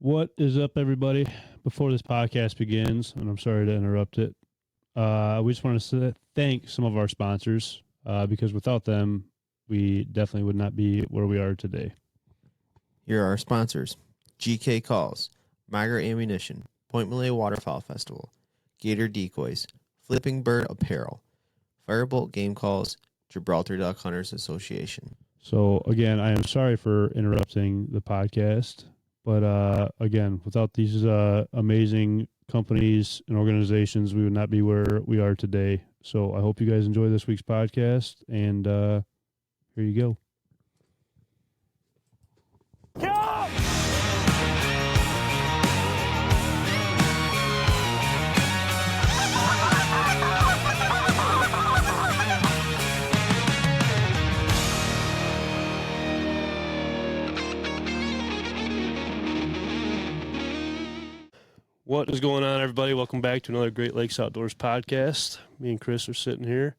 What is up, everybody? Before this podcast begins, and I'm sorry to interrupt it, we just want to thank some of our sponsors because without them, we definitely would not be where we are today. Here are our sponsors: GK Calls, Migra Ammunition, Mouillee Waterfowl Festival, Gator Decoys, Flipping Bird Apparel, Firebolt Game Calls, Gibraltar Duck Hunters Association. So again, I am sorry for interrupting the podcast, but again, without these amazing companies and organizations, we would not be where we are today. So I hope you guys enjoy this week's podcast, and here you go. What is going on, everybody? Welcome back to another Great Lakes Outdoors podcast. Me and Chris are sitting here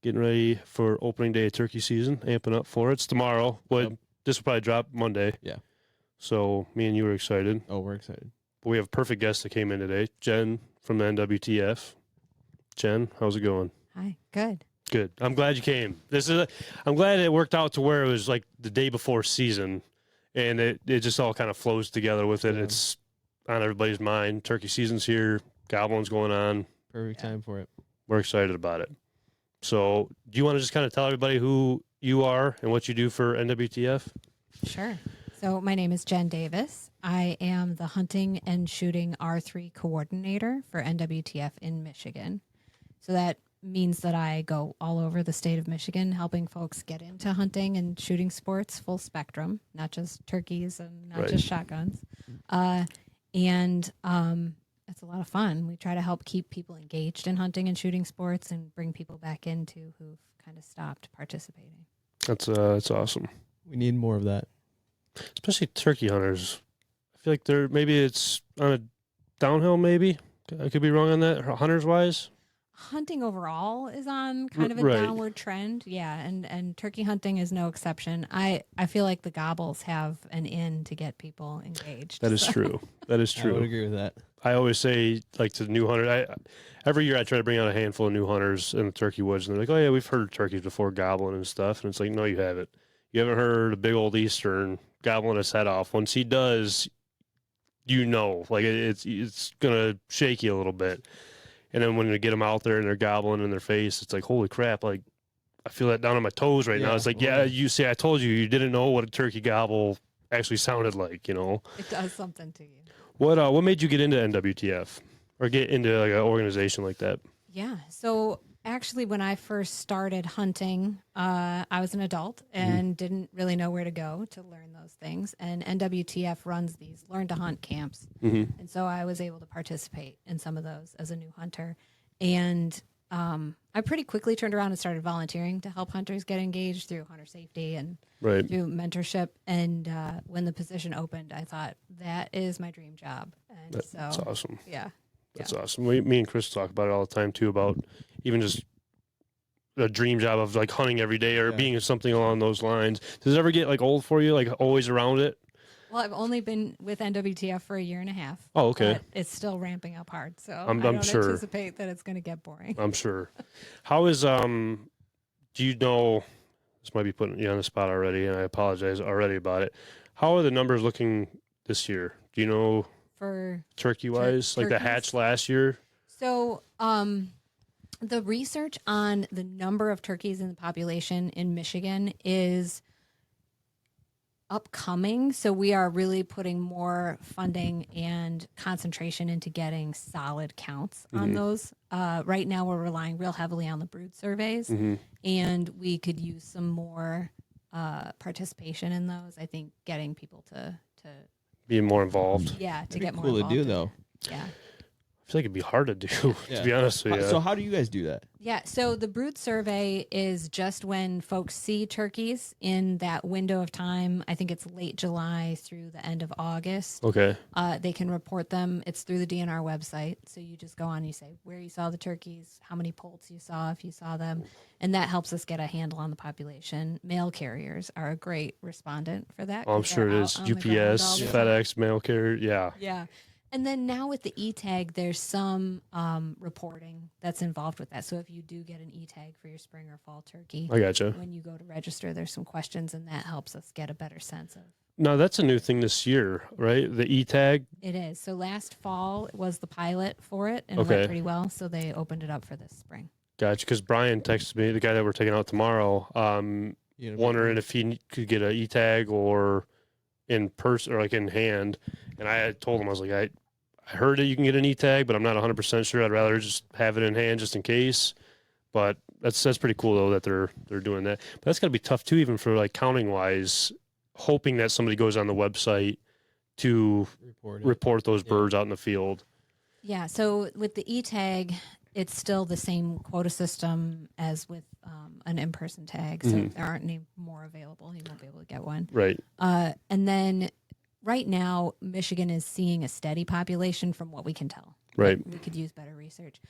getting ready for opening day of turkey season, amping up for it. It's tomorrow, but this will probably drop Monday. Yeah. So me and you are excited. Oh, we're excited. But we have a perfect guest that came in today, Jen from the NWTF. Jen, how's it going? Hi, good. Good. I'm glad you came. I'm glad it worked out to where it was like the day before season, and it just all kind of flows together with it. Yeah. It's on everybody's mind. Turkey season's here. Gobbling's going on. Perfect time for it. We're excited about it. So do you want to just kind of tell everybody who you are and what you do for NWTF? Sure. So my name is Jen Davis. I am the hunting and shooting R3 coordinator for NWTF in Michigan. So that means that I go all over the state of Michigan helping folks get into hunting and shooting sports, full spectrum, not just turkeys and not just shotguns. And it's a lot of fun. We try to help keep people engaged in hunting and shooting sports and bring people back into who've kind of stopped participating. That's awesome. We need more of that. Especially turkey hunters. I feel like maybe it's on a downhill, maybe. I could be wrong on that, hunters-wise. Hunting overall is on kind of a downward trend. Yeah, and turkey hunting is no exception. I feel like the gobbles have an in to get people engaged. That is true. That is true. I would agree with that. I always say, like, to new hunters, every year I try to bring out a handful of new hunters in the turkey woods, and they're like, oh, yeah, we've heard turkeys before gobbling and stuff. And it's like, no, you haven't. You haven't heard a big old Eastern gobbling his head off. Once he does, you know, like, it's going to shake you a little bit. And then when you get them out there and they're gobbling in their face, it's like, holy crap, like, I feel that down on my toes right now. It's like, yeah, you see, I told you didn't know what a turkey gobble actually sounded like, you know. It does something to you. What made you get into NWTF or get into like an organization like that? Yeah, so actually when I first started hunting, I was an adult and didn't really know where to go to learn those things. And NWTF runs these learn to hunt camps. And so I was able to participate in some of those as a new hunter. And I pretty quickly turned around and started volunteering to help hunters get engaged through hunter safety and through mentorship. And when the position opened, I thought, that is my dream job. And that's awesome. Yeah. That's awesome. Me and Chris talk about it all the time too, about even just a dream job of like hunting every day or being something along those lines. Does it ever get like old for you, like always around it? Well, I've only been with NWTF for a year and a half. Oh, okay. But it's still ramping up hard, so I'm I don't sure. anticipate that it's going to get boring. I'm sure. How is do you know? This might be putting you on the spot already, and I apologize already about it. How are the numbers looking this year? Do you know for turkey-wise, like the hatch last year? So, the research on the number of turkeys in the population in Michigan is upcoming. So we are really putting more funding and concentration into getting solid counts on those. Right now we're relying real heavily on the brood surveys, and we could use some more participation in those. I think getting people to be more involved. Yeah, to get more cool involved. To do though. Yeah. I feel like it'd be hard to do, to be honest with you. So how do you guys do that? Yeah, so the brood survey is just when folks see turkeys in that window of time. I think it's late July through the end of August. Okay. They can report them. It's through the DNR website. So you just go on, you say where you saw the turkeys, how many poults you saw, if you saw them. And that helps us get a handle on the population. Mail carriers are a great respondent for that. Oh, I'm sure it is. UPS, FedEx, mail carrier. Yeah. Yeah. And then now with the e-tag, there's some reporting that's involved with that. So if you do get an e-tag for your spring or fall turkey, I gotcha. when you go to register, there's some questions, and that helps us get a better sense of. No, that's a new thing this year, right? The e-tag. It is. So last fall was the pilot for it, and it Okay. went pretty well. So they opened it up for this spring. Gotcha. Because Brian texted me, the guy that we're taking out tomorrow, wondering if he could get an e-tag or in person or like in hand. And I had told him, I was like, I heard that you can get an e-tag, but I'm not 100% sure. I'd rather just have it in hand just in case. But that's pretty cool though that they're doing that. But that's got to be tough too, even for like counting wise, hoping that somebody goes on the website to report those birds out in the field. Yeah. So with the e-tag, it's still the same quota system as with an in-person tag. So if there aren't any more available, you won't be able to get one. Right. And then right now, Michigan is seeing a steady population from what we can tell. Right. We could use better research.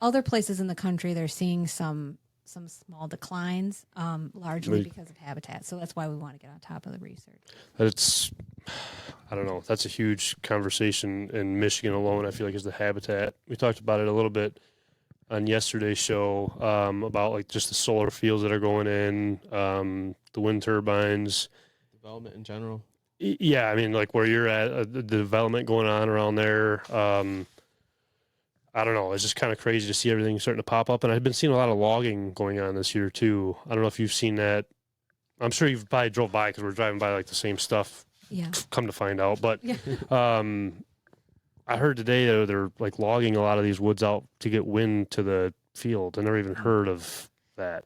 Other places in the country, they're seeing some small declines, largely because of habitat. So that's why we want to get on top of the research. It's, I don't know. That's a huge conversation in Michigan alone. I feel like is the habitat. We talked about it a little bit on yesterday's show about like just the solar fields that are going in, the wind turbines, Development in general. Yeah, I mean, like where you're at, the development going on around there. I don't know. It's just kind of crazy to see everything starting to pop up. And I've been seeing a lot of logging going on this year too. I don't know if you've seen that. I'm sure you've probably drove by because we're driving by like the same stuff. Yeah. Come to find out, but Yeah. I heard today that they're like logging a lot of these woods out to get wind to the field. I never even heard of that.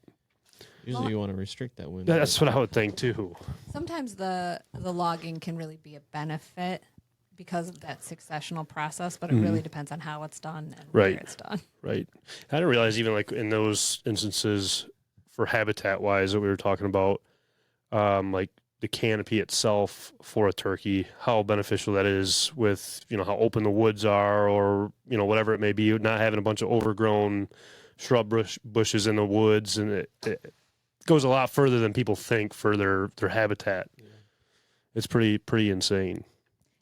Usually you want to restrict that wind. That's what I would think too. Sometimes the logging can really be a benefit because of that successional process, but it really depends on how it's done and where it's done. Right. I didn't realize even like in those instances for habitat wise that we were talking about, like the canopy itself for a turkey, how beneficial that is with, how open the woods are or, whatever it may be, not having a bunch of overgrown shrub bushes in the woods. And it goes a lot further than people think for their habitat. Yeah. It's pretty insane.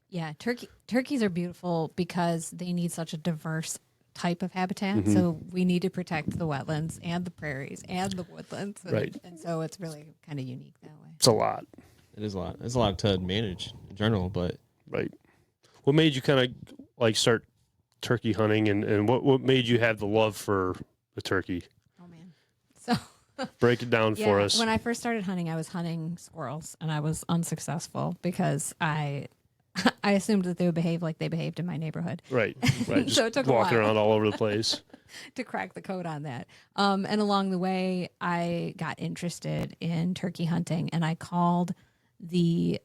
Yeah, turkeys are beautiful because they need such a diverse type of habitat. So we need to protect the wetlands and the prairies and the woodlands. And, and so it's really kind of unique that way. It's a lot. It is a lot. It's a lot to manage in general, but right. What made you kind of like start turkey hunting and what made you have the love for the turkey? Oh man. So break it down for us. When I first started hunting, I was hunting squirrels and I was unsuccessful because I assumed that they would behave like they behaved in my neighborhood. Right. Just so it took walking a while around all over the place to crack the code on that. And along the way, I got interested in turkey hunting, and I called the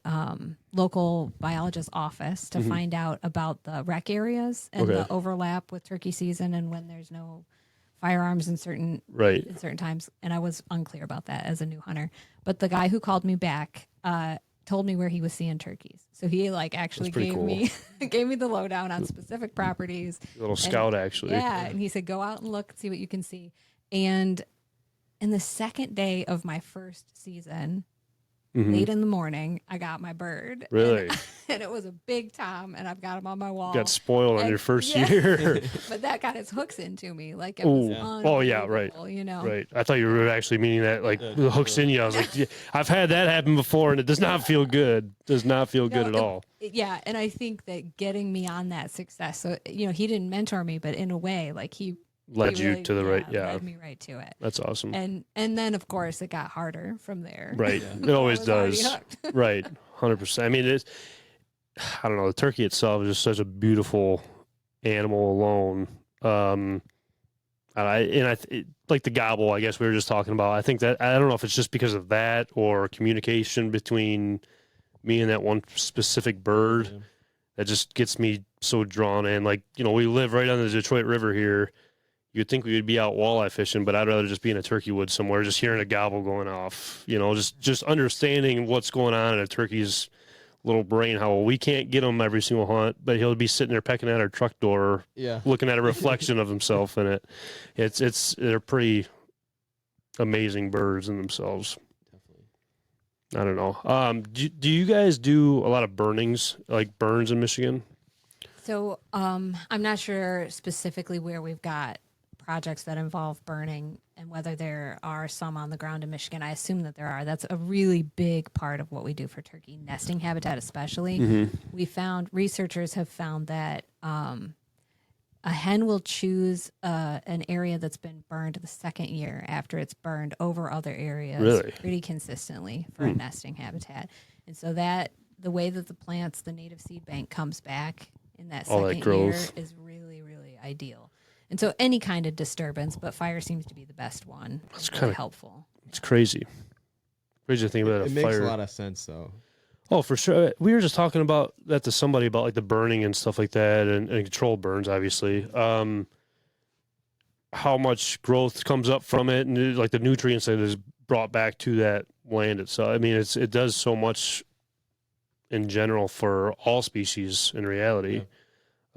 local biologist office to find out about the rec areas and the overlap with turkey season and when there's no firearms in certain times. And I was unclear about that as a new hunter. But the guy who called me back told me where he was seeing turkeys. So he actually gave me the lowdown on specific properties. A little scout actually. Yeah. And he said, go out and look and see what you can see. And in the second day of my first season, late in the morning, I got my bird. Really? And it was a big tom, and I've got him on my wall. Got spoiled on your first year. But that got his hooks into me. Like, it was right. Right. I thought you were actually meaning that, like, the hooks in you. I was like, I've had that happen before, and it does not feel good. Does not feel good at all. Yeah, and I think that getting me on that success, so, he didn't mentor me, but in a way, like, he led you to the led me right to it. That's awesome. And then of course it got harder from there. Right. It always does. Right. 100%. I mean, I don't know, the turkey itself is just such a beautiful animal alone. Like the gobble, I guess we were just talking about. I think that, I don't know if it's just because of that or communication between me and that one specific bird. that just gets me so drawn in. Like, we live right on the Detroit River here. You'd think we would be out walleye fishing, but I'd rather just be in a turkey wood somewhere, just hearing a gobble going off, just understanding what's going on in a turkey's little brain, how we can't get him every single hunt, but he'll be sitting there pecking at our truck door, looking at a reflection of himself in it. They're pretty amazing birds in themselves. I don't know. Do you guys do a lot of burnings, like burns in Michigan? So I'm not sure specifically where we've got projects that involve burning and whether there are some on the ground in Michigan. I assume that there are. That's a really big part of what we do for turkey nesting habitat, especially. Researchers have found that a hen will choose an area that's been burned the second year after it's burned over other areas pretty consistently for a nesting habitat. And so the way that the native seed bank comes back in that second year is really, really ideal. And so any kind of disturbance, but fire seems to be the best one. It's really helpful. It's crazy. Crazy to think about it. It makes a lot of sense, though. Oh, for sure. We were just talking about that to somebody about like the burning and stuff like that, and controlled burns, obviously. How much growth comes up from it, and like the nutrients that is brought back to that land itself. I mean, it does so much in general for all species in reality.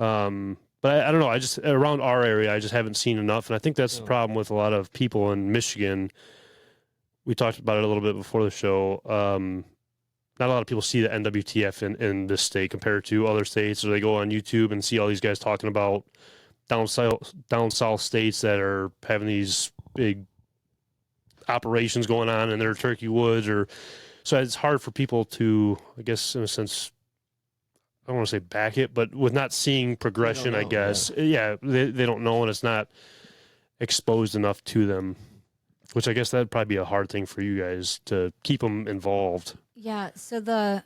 Yeah. But I don't know. I just around our area, I just haven't seen enough, and I think that's the problem with a lot of people in Michigan. We talked about it a little bit before the show. Not a lot of people see the NWTF in this state compared to other states, or they go on YouTube and see all these guys talking about down south states that are having these big operations going on in their turkey woods, so it's hard for people to, I guess, in a sense, I don't want to say back it, but with not seeing progression, I guess. Yeah, they don't know, and it's not exposed enough to them, which I guess that'd probably be a hard thing for you guys to keep them involved. Yeah, so the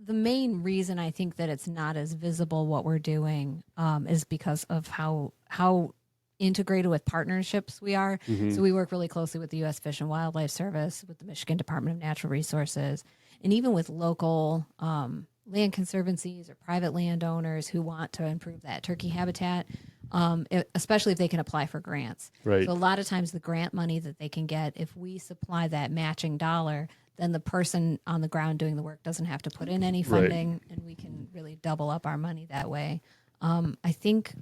main reason I think that it's not as visible what we're doing is because of how integrated with partnerships we are. So we work really closely with the U.S. Fish and Wildlife Service, with the Michigan Department of Natural Resources, and even with local land conservancies or private landowners who want to improve that turkey habitat, especially if they can apply for grants. Right. So a lot of times the grant money that they can get, if we supply that matching dollar, then the person on the ground doing the work doesn't have to put in any funding, and we can really double up our money that way. I think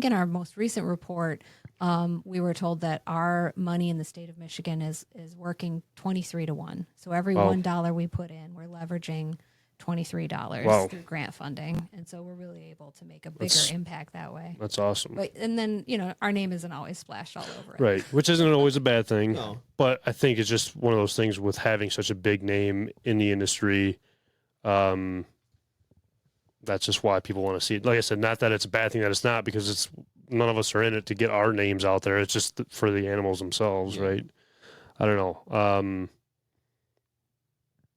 in our most recent report, we were told that our money in the state of Michigan is working 23 to 1. So every $1 we put in, we're leveraging $23 through grant funding, and so we're really able to make a bigger impact that way. That's awesome. But and then our name isn't always splashed all over it, right? Which isn't always a bad thing. No. But I think it's just one of those things with having such a big name in the industry. That's just why people want to see it. Like I said, not that it's a bad thing that it's not, because none of us are in it to get our names out there. It's just for the animals themselves, right? I don't know.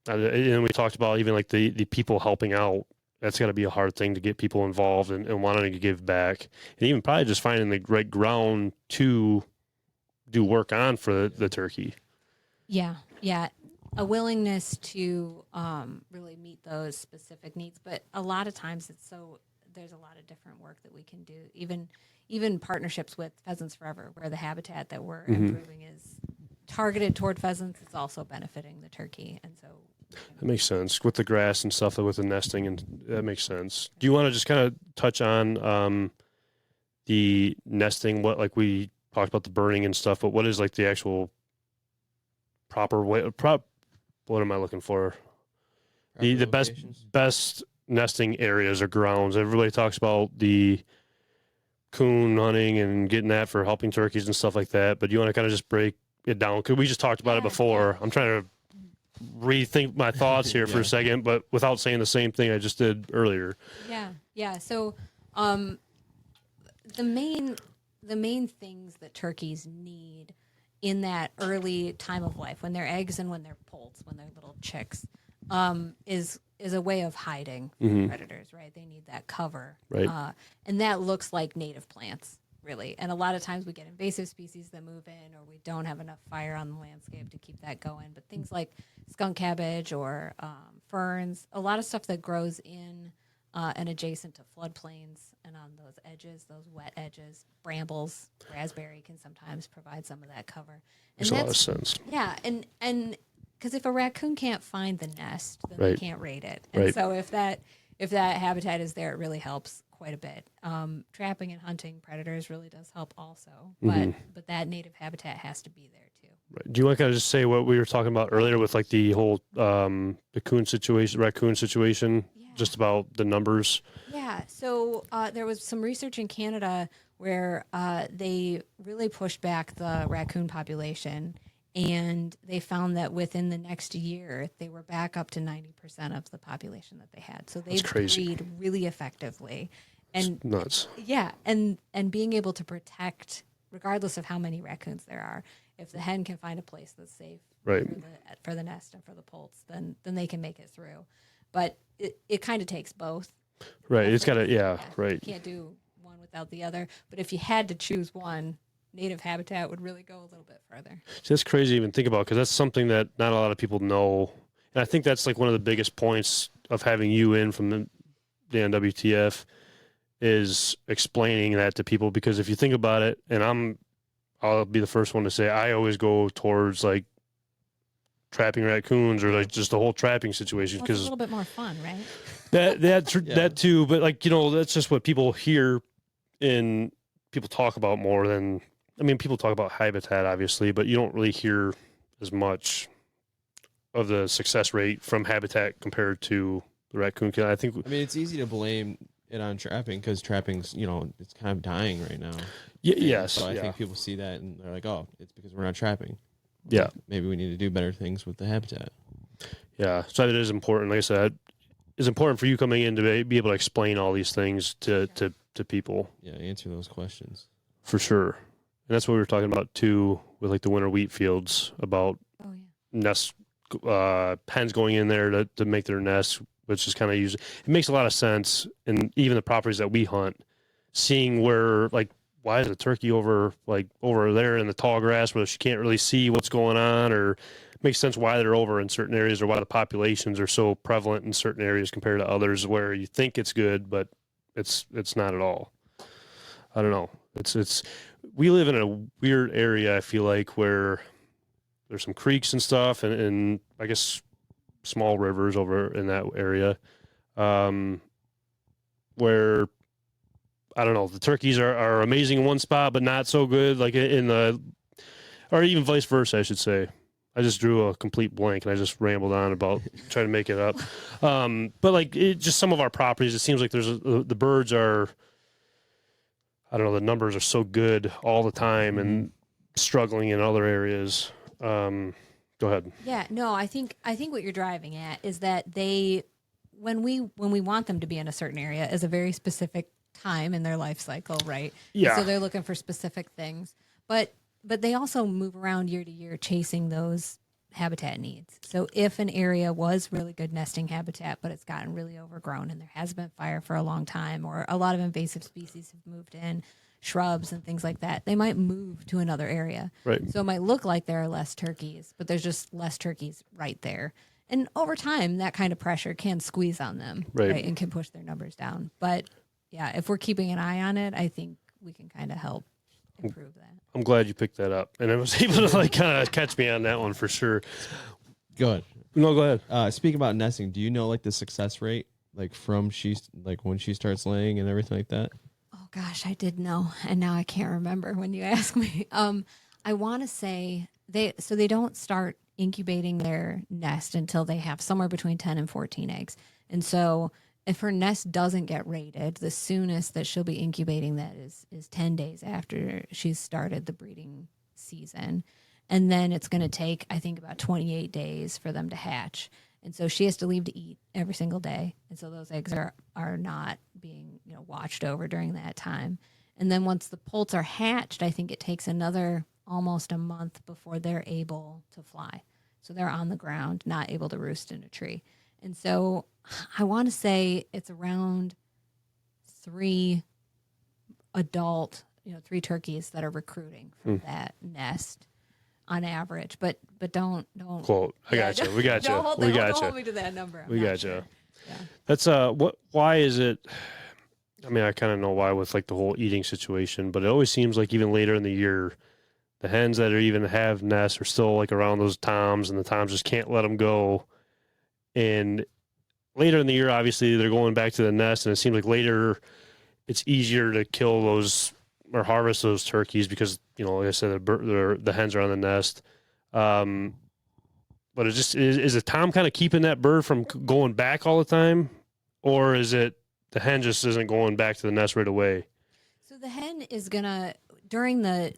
And we talked about even like the people helping out. That's got to be a hard thing to get people involved and wanting to give back, and even probably just finding the right ground to do work on for the turkey. Yeah. A willingness to really meet those specific needs, but a lot of times there's a lot of different work that we can do. Even partnerships with Pheasants Forever, where the habitat that we're improving is targeted toward pheasants, it's also benefiting the turkey, and so that makes sense with the grass and stuff, with the nesting, and that makes sense. Do you want to just kind of touch on the nesting? What, like, we talked about the burning and stuff, but what is like the actual proper way? What am I looking for? The best nesting areas or grounds. Everybody talks about the coon hunting and getting that for helping turkeys and stuff like that. But do you want to kind of just break it down? Because we just talked about it before. I'm trying to rethink my thoughts here for a second, but without saying the same thing I just did earlier. Yeah. So the main things that turkeys need in that early time of life, when they're eggs and when they're poults, when they're little chicks, is a way of hiding from predators, right? They need that cover. Right. And that looks like native plants, really. And a lot of times we get invasive species that move in, or we don't have enough fire on the landscape to keep that going. But things like skunk cabbage or ferns, a lot of stuff that grows in and adjacent to floodplains, and on those edges, those wet edges, brambles, raspberry can sometimes provide some of that cover. And Makes a lot of sense. Yeah, and because if a raccoon can't find the nest, then Right. they can't raid it. And Right. so if that habitat is there, it really helps quite a bit. Trapping and hunting predators really does help also, but that native habitat has to be there too. Right. Do you want to kind of just say what we were talking about earlier with like the whole raccoon situation, Yeah. just about the numbers? Yeah, so there was some research in Canada where they really pushed back the raccoon population, and they found that within the next year, they were back up to 90% of the population that they had. So they That's crazy. breed really effectively. And It's nuts. yeah, and being able to protect, regardless of how many raccoons there are, if the hen can find a place that's safe Right. for the nest and for the poults, then they can make it through. But it kind of takes both. Right. It's got to, You right. can't do one without the other. But if you had to choose one, native habitat would really go a little bit further. So that's crazy to even think about because that's something that not a lot of people know. And I think that's like one of the biggest points of having you in from the NWTF is explaining that to people, because if you think about it, and I'll be the first one to say, I always go towards like trapping raccoons or like just the whole trapping situation Well, it's a because little bit more fun, right? that too. But like, that's just what people hear and people talk about more than, I mean, people talk about habitat obviously, but you don't really hear as much of the success rate from habitat compared to the raccoon. I think, I mean, it's easy to blame it on trapping because trapping's, it's kind of dying right now. yes. So I yeah. think people see that and they're like, oh, it's because we're not trapping. Yeah. Maybe we need to do better things with the habitat. Yeah. So it is important. Like I said, it's important for you coming in to be able to explain all these things to people. Yeah, answer those questions. For sure. And that's what we were talking about too with like the winter wheat fields about Oh, yeah. nest pens going in there to make their nests, which is kind of it makes a lot of sense. And even the properties that we hunt, seeing where like, why is a turkey over there in the tall grass where she can't really see what's going on, or it makes sense why they're over in certain areas or why the populations are so prevalent in certain areas compared to others where you think it's good, but it's not at all. I don't know. We live in a weird area, I feel like, where there's some creeks and stuff and I guess small rivers over in that area, where I don't know, the turkeys are amazing in one spot, but not so good like or even vice versa, I should say. I just drew a complete blank and I just rambled on about trying to make it up. But like just some of our properties, it seems like the birds are, I don't know, the numbers are so good all the time and struggling in other areas. Go ahead. Yeah, no, I think what you're driving at is that when we want them to be in a certain area is a very specific time in their life cycle, right? Yeah. So they're looking for specific things, but they also move around year to year chasing those habitat needs. So if an area was really good nesting habitat, but it's gotten really overgrown and there has been fire for a long time, or a lot of invasive species have moved in, shrubs and things like that, they might move to another area. Right. So it might look like there are less turkeys, but there's just less turkeys right there. And over time, that kind of pressure can squeeze on them, Right. and can push their numbers down. But yeah, if we're keeping an eye on it, I think we can kind of help improve that. I'm glad you picked that up, and I was able to like kind of catch me on that one for sure. Go ahead. No, go ahead. Speaking about nesting, do you know like the success rate, like from when she starts laying and everything like that? Oh gosh, I did know, and now I can't remember when you ask me. I want to say they don't start incubating their nest until they have somewhere between 10 and 14 eggs. And so if her nest doesn't get raided, the soonest that she'll be incubating that is 10 days after she's started the breeding season. And then it's going to take, I think, about 28 days for them to hatch. And so she has to leave to eat every single day. And so those eggs are not being, watched over during that time. And then once the poults are hatched, I think it takes another almost a month before they're able to fly. So they're on the ground, not able to roost in a tree. And so I want to say it's around 3 turkeys that are recruiting from that nest on average. But don't Quote. I got you. We got you. Don't We got hold you. me to that number. We got you. Yeah. That's why is it? I mean, I kind of know why with like the whole eating situation, but it always seems like even later in the year, the hens that are even have nests are still like around those toms, and the toms just can't let them go. And later in the year, obviously, they're going back to the nest, and it seems like later it's easier to kill those or harvest those turkeys because, you know, like I said, the hens are on the nest. But it just is a tom kind of keeping that bird from going back all the time, or is it the hen just isn't going back to the nest right away? So the hen is gonna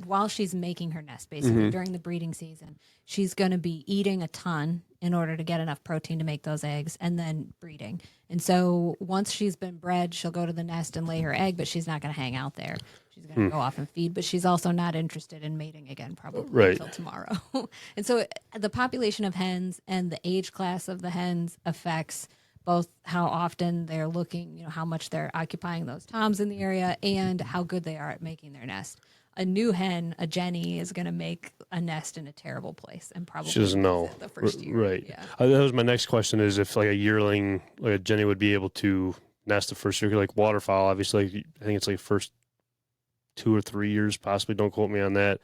while she's making her nest, basically during the breeding season, she's gonna be eating a ton in order to get enough protein to make those eggs, and then breeding. And so once she's been bred, she'll go to the nest and lay her egg, but she's not gonna hang out there. She's gonna go off and feed, but she's also not interested in mating again, probably until tomorrow. And so the population of hens and the age class of the hens affects both how often they're looking, you know, how much they're occupying those toms in the area, and how good they are at making their nest. A new hen, a Jenny, is going to make a nest in a terrible place and probably She doesn't know the first year. Right. Yeah. That was my next question: is if like a yearling, like a Jenny, would be able to nest the first year, like waterfowl. Obviously, like, I think it's like first 2 or 3 years, possibly. Don't quote me on that.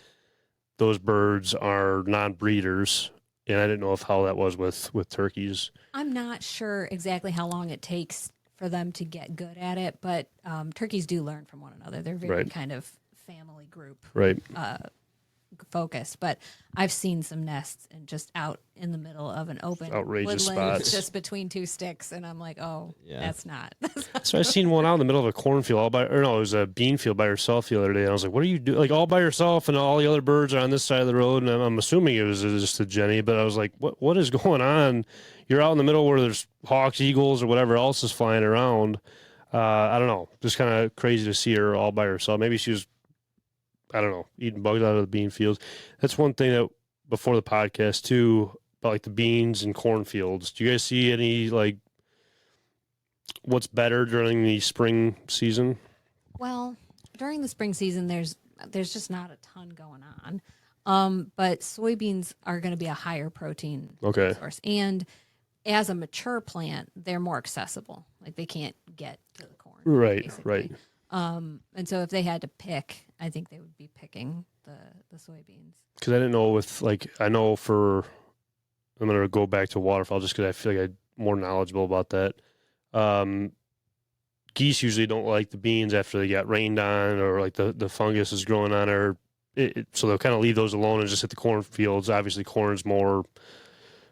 Those birds are non-breeders, and I didn't know how that was with turkeys. I'm not sure exactly how long it takes for them to get good at it, but turkeys do learn from one another. They're very kind of family group focused. But I've seen some nests and just out in the middle of an open outrageous woodland, spots, just between two sticks, and I'm like, oh, that's not. So I seen one out in the middle of a cornfield, it was a bean field by herself the other day. And I was like, "What are you doing? Like all by yourself, and all the other birds are on this side of the road." And I'm assuming it was just a Jenny, but I was like, "What is going on? You're out in the middle where there's hawks, eagles, or whatever else is flying around." I don't know, just kind of crazy to see her all by herself. Maybe she was, I don't know, eating bugs out of the bean fields. That's one thing that before the podcast too, about like the beans and cornfields. Do you guys see any like what's better during the spring season? Well, during the spring season, there's just not a ton going on. But soybeans are going to be a higher protein source, and as a mature plant, they're more accessible. Like they can't get to the corn. Right, basically. right. And so if they had to pick, I think they would be picking the soybeans. Because I didn't know with like, I know for, I'm going to go back to waterfowl just because I feel like I'm more knowledgeable about that. Geese usually don't like the beans after they got rained on, or like the fungus is growing on her. So they'll kind of leave those alone and just hit the cornfields. Obviously, corn's more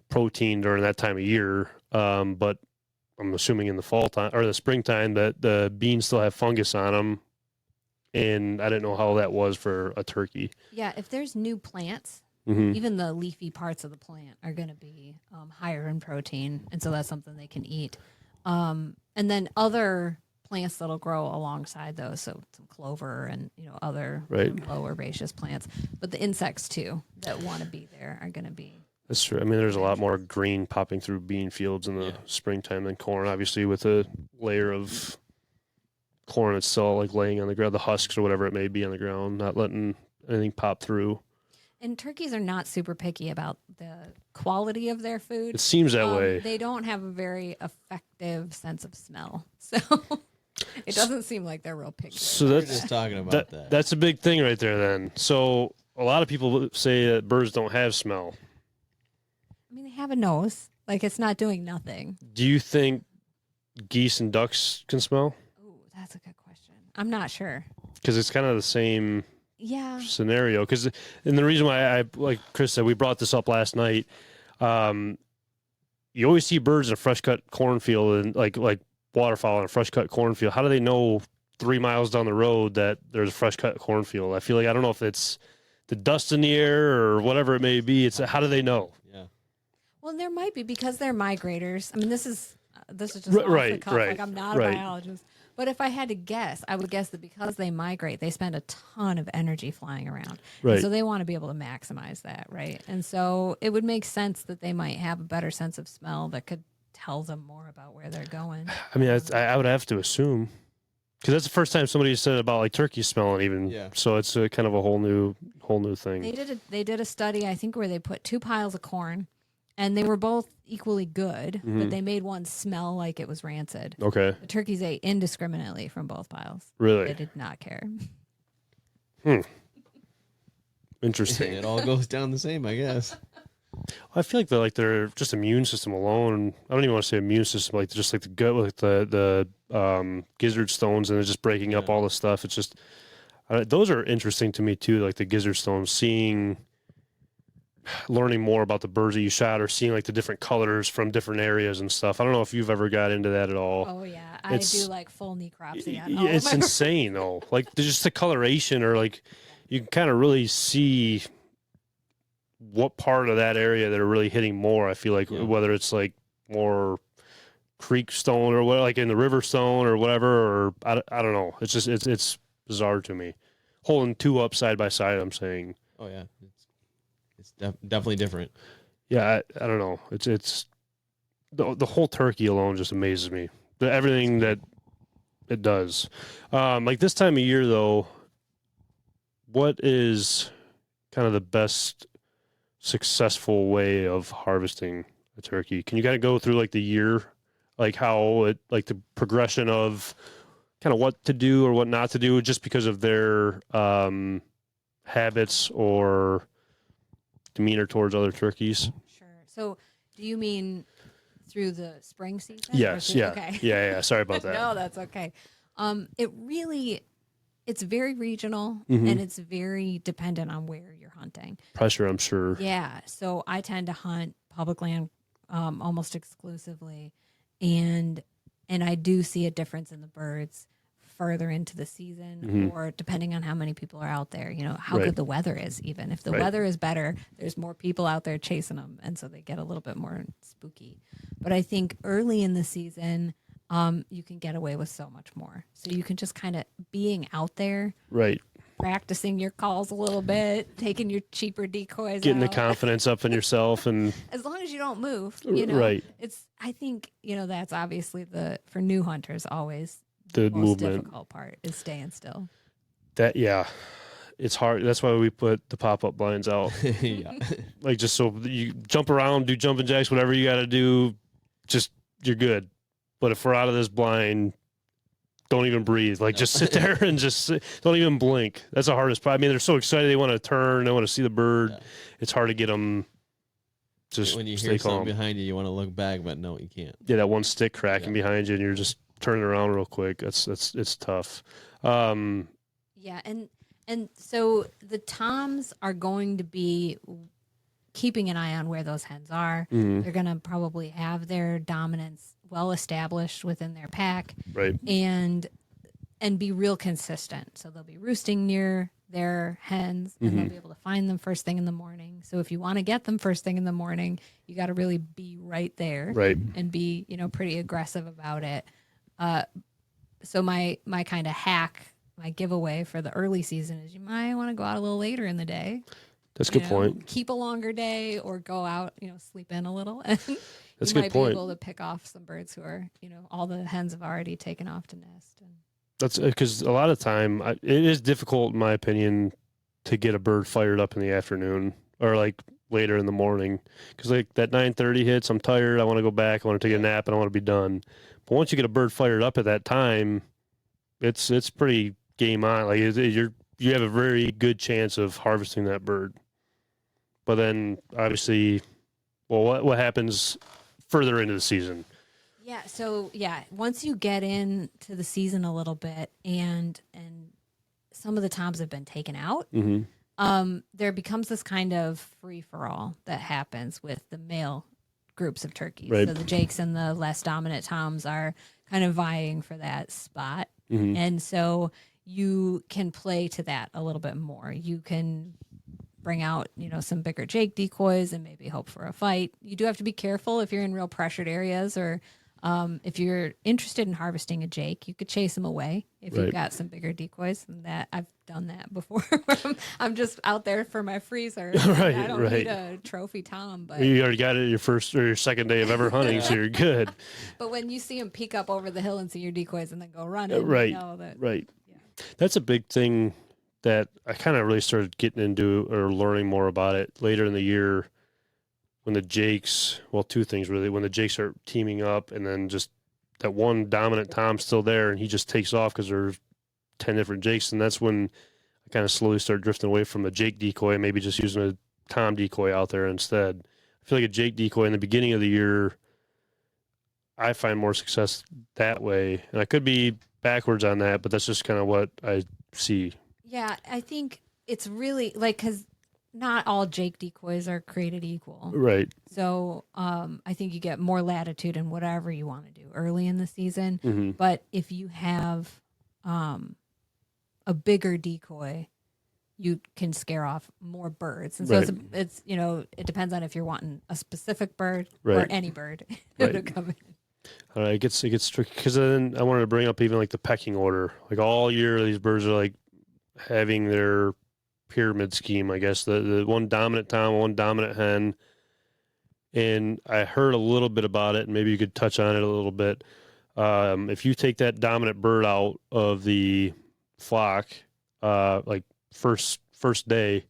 protein during that time of year. But I'm assuming in the fall time or the springtime that the beans still have fungus on them. And I didn't know how that was for a turkey. Yeah, if there's new plants, even the leafy parts of the plant are going to be higher in protein, and so that's something they can eat. And then other plants that'll grow alongside those, so some clover and other low herbaceous plants, but the insects too that want to be there are going to be. That's true. I mean, there's a lot more green popping through bean fields in the springtime than corn. Obviously, with a layer of corn, it's still like laying on the ground, the husks or whatever it may be on the ground, not letting anything pop through. And turkeys are not super picky about the quality of their food. It seems that way. They don't have a very effective sense of smell, so it doesn't seem like they're real picky. So We're that's just talking about that. That's a big thing right there. Then, so a lot of people say that birds don't have smell. I mean, they have a nose. Like, it's not doing nothing. Do you think geese and ducks can smell? Oh, that's a good question. I'm not sure. Because it's kind of the same scenario. And the reason why like Chris said, we brought this up last night. You always see birds in a fresh cut cornfield, and like waterfowl in a fresh cut cornfield. How do they know 3 miles down the road that there's a fresh cut cornfield? I feel like, I don't know if it's the dust in the air or whatever it may be. It's how do they know? Well, there might be, because they're migrators. I mean, this is just off the cuff. Like, I'm not a biologist. But if I had to guess, I would guess that because they migrate, they spend a ton of energy flying around. Right. And so they want to be able to maximize that, right? And so it would make sense that they might have a better sense of smell that could tell them more about where they're going. I mean, I would have to assume. Because that's the first time somebody said about like turkey smelling even. Yeah. So it's kind of a whole new thing. They did a study, I think, where they put 2 piles of corn and they were both equally good, Mhm. but they made one smell like it was rancid. Okay. The turkeys ate indiscriminately from both piles. Really? They did not care. Interesting. It all goes down the same, I guess. I feel like their just immune system alone. I don't even want to say immune system, like just like the gut with the gizzard stones and it's just breaking up Yeah. all the stuff. It's just those are interesting to me too, like the gizzard stones. Learning more about the birds that you shot, or seeing like the different colors from different areas and stuff. I don't know if you've ever got into that at all. Oh yeah, I do like full necropsy on all Yeah, it's of my insane though. Like there's just the coloration, or like you can kind of really see what part of that area that are really hitting more. I feel like Yeah. whether it's like more creek stone or what, like in the river stone or whatever, or I don't know. It's just it's bizarre to me. Holding two up side by side, I'm saying. Oh yeah, it's definitely different. Yeah, I don't know. It's the whole turkey alone just amazes me. Everything that it does. Like this time of year though, what is kind of the best successful way of harvesting a turkey? Can you kind of go through like the year, like how it, like the progression of kind of what to do or what not to do, just because of their habits or demeanor towards other turkeys? Sure. So, do you mean through the spring season? Yes. Yeah. Okay. Yeah. Sorry about that. No, that's okay. It's very regional Mhm. and it's very dependent on where you're hunting. Pressure, I'm sure. Yeah. So I tend to hunt public land almost exclusively, and I do see a difference in the birds further into the season, Mhm. or depending on how many people are out there. You know how Right. good the weather is. Even if the Right. weather is better, there's more people out there chasing them, and so they get a little bit more spooky. But I think early in the season, you can get away with so much more. So you can just kind of being out there, Right. practicing your calls a little bit, taking your cheaper decoys, Getting the out. confidence up in yourself and As long as you don't move, you know. right. I think that's obviously for new hunters always The most movement. difficult part is staying still. Yeah. It's hard. That's why we put the pop-up blinds out. Yeah. Like just so you jump around, do jumping jacks, whatever you got to do, just you're good. But if we're out of this blind, don't even breathe. Like just sit there and don't even blink. That's the hardest part. I mean, they're so excited. They want to turn. They want to see the bird. Yeah. It's hard to get them just When you stay hear calm. something behind you, you want to look back, but no, you can't. Yeah, that one stick cracking Yeah. behind you and you're just turning around real quick. It's tough. Yeah, and so the toms are going to be keeping an eye on where those hens are. Mhm. They're going to probably have their dominance well established within their pack, Right. and be real consistent. So they'll be roosting near their hens, and they'll be able to find them first thing in the morning. So if you want to get them first thing in the morning, you got to really be right there, Right. and be pretty aggressive about it. So my kind of hack, my giveaway for the early season is you might want to go out a little later in the day. That's a good point. Keep a longer day, or go out, sleep in a little. And That's you a might good point. be able to pick off some birds who are, all the hens have already taken off to nest. And That's because a lot of time it is difficult, in my opinion, to get a bird fired up in the afternoon or like later in the morning. Because like that 9:30 hits, I'm tired. I want to go back. I want to take a nap, and I want to be done. But once you get a bird fired up at that time, it's pretty game on. Like you have a very good chance of harvesting that bird. But then obviously, well, what happens further into the season? yeah, so once you get into the season a little bit, and some of the toms have been taken out, Mm-hmm. there becomes this kind of free for all that happens with the male groups of turkeys. Right. So the jakes and the less dominant toms are kind of vying for that spot. Mm-hmm. And so you can play to that a little bit more. You can bring out, some bigger jake decoys and maybe hope for a fight. You do have to be careful if you're in real pressured areas, or if you're interested in harvesting a jake, you could chase him away if Right. you've got some bigger decoys. And that I've done that before. I'm just out there for my freezer. Right, I don't right. need a trophy tom, but You already got it your first or your second day of ever hunting, so you're good. when you see him peek up over the hill and see your decoys and then go running, Right. you know that. Right. Yeah. That's a big thing that I kind of really started getting into or learning more about it later in the year when the jakes, well, two things really. When the jakes are teaming up, and then just that one dominant Tom's still there, and he just takes off because there's 10 different jakes, and that's when I kind of slowly start drifting away from the jake decoy, maybe just using a Tom decoy out there instead. I feel like a jake decoy in the beginning of the year, I find more success that way, and I could be backwards on that, but that's just kind of what I see. Yeah, I think it's really like because not all jake decoys are created equal. Right. So I think you get more latitude in whatever you want to do early in the season. Mm-hmm. But if you have a bigger decoy, you can scare off more birds. And so Right. it's it depends on if you're wanting a specific bird or Right. any bird Right. to come in. It gets tricky because then I wanted to bring up even like the pecking order. Like all year, these birds are like having their pyramid scheme, I guess. The one dominant Tom, one dominant hen. And I heard a little bit about it, and maybe you could touch on it a little bit. If you take that dominant bird out of the flock, like first day,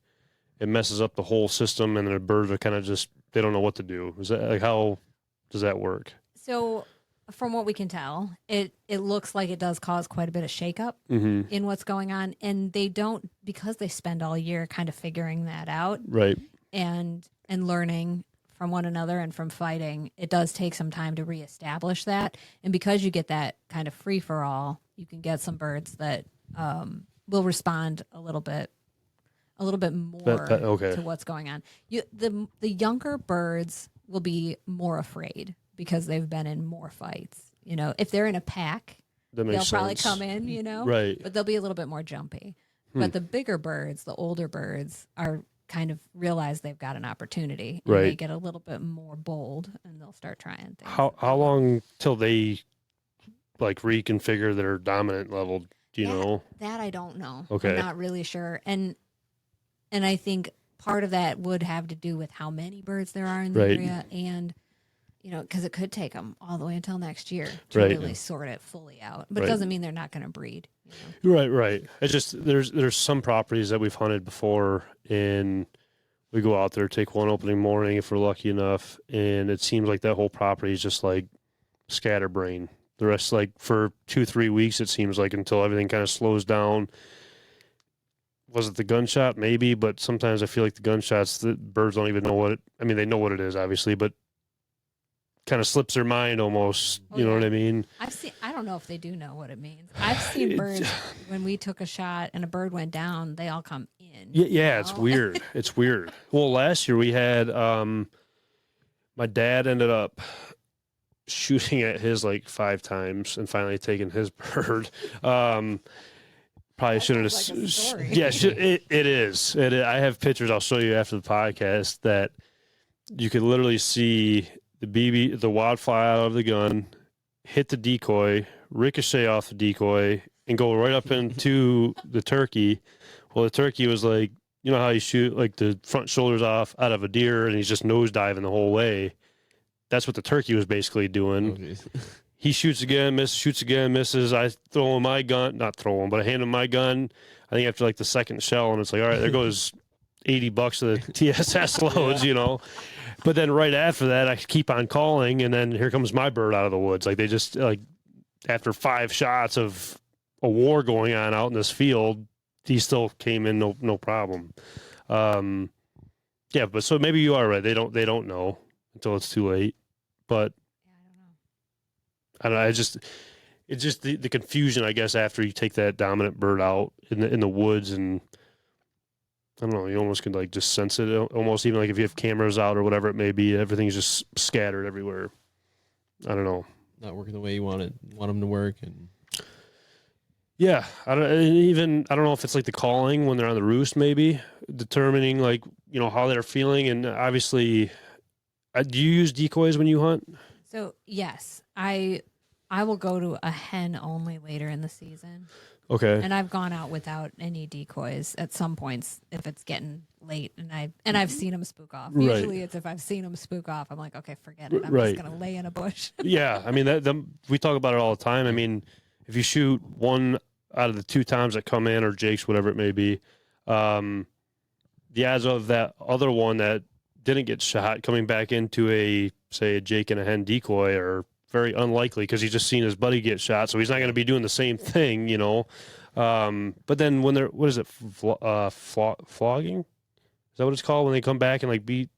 it messes up the whole system, and the birds are kind of just, they don't know what to do. Is that like, how does that work? So from what we can tell, it looks like it does cause quite a bit of shakeup Mm-hmm. in what's going on. And they don't, because they spend all year kind of figuring that out Right. and learning from one another and from fighting, it does take some time to reestablish that. And because you get that kind of free for all, you can get some birds that will respond a little bit more okay. to what's going on. The younger birds will be more afraid because they've been in more fights. If they're in a pack, That they'll makes probably sense. come in, Right. but they'll be a little bit more jumpy. But the bigger birds, the older birds, are kind of realize they've got an opportunity, and they Right. get a little bit more bold, and they'll start trying things. How long till they like reconfigure their dominant level? Do you know? That I don't know. Okay. I'm not really sure, and I think part of that would have to do with how many birds there are in the Right. area, and because it could take them all the way until next year to Right. really sort it fully out. But Right. it doesn't mean they're not going to breed. Right. It's just there's some properties that we've hunted before, and we go out there, take one opening morning if we're lucky enough, and it seems like that whole property is just like scatterbrain. The rest, like for 2-3 weeks, it seems like, until everything kind of slows down. Was it the gunshot? Maybe, but sometimes I feel like the gunshots, the birds don't even know what it. I mean, they know what it is, obviously, but kind of slips their mind almost. Oh, You know yeah. what I mean? I don't know if they do know what it means. I've seen birds when we took a shot and a bird went down, they all come in. Yeah, it's weird. It's weird. Well, last year we had my dad ended up shooting at his like 5 times and finally taking his bird. Probably shouldn't have. sounds like a story. Yeah, it is. I have pictures I'll show you after the podcast that you could literally see the wad fly out of the gun, hit the decoy, ricochet off the decoy, and go right up into the turkey. Well, the turkey was like, you know how you shoot like the front shoulders off out of a deer, and he's just nosediving the whole way. That's what the turkey was basically doing. He shoots again, misses. I throw him my gun, not throw him, but I hand him my gun. I think after like the second shell, and it's like, all right, there goes $80 of the TSS loads, But then right after that, I keep on calling, and then here comes my bird out of the woods. Like they just like after 5 shots of a war going on out in this field, he still came in no problem. Yeah, but so maybe you are right. They don't know until it's too late. But I don't know. It's just the confusion, I guess, after you take that dominant bird out in the woods, and I don't know, you almost can like just sense it. Almost even like if you have cameras out or whatever it may be, everything's just scattered everywhere. I don't know. Not working the way you want them to work, and Yeah, I don't know if it's like the calling when they're on the roost, maybe determining like how they're feeling, and obviously, do you use decoys when you hunt? So yes, I will go to a hen only later in the season, Okay. and I've gone out without any decoys at some points if it's getting late, and I've seen them spook off. Right. Usually, it's if I've seen them spook off, I'm like, okay, forget it. I'm Right. just gonna lay in a bush. Yeah, I mean we talk about it all the time. I mean, if you shoot one out of the 2 times that come in, or jakes, whatever it may be, the odds of that other one that didn't get shot coming back into a Jake and a hen decoy are very unlikely because he's just seen his buddy get shot, so he's not going to be doing the same thing, you know. But then when they're what is it, flogging? Is that what it's called when they come back and like beat?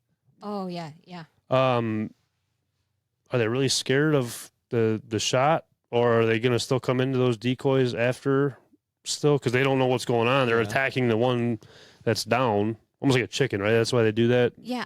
Oh yeah, yeah. Are they really scared of the shot, or are they going to still come into those decoys after still because they don't know what's going on? They're attacking the one that's down, almost like a chicken, right? That's why they do that. Yeah,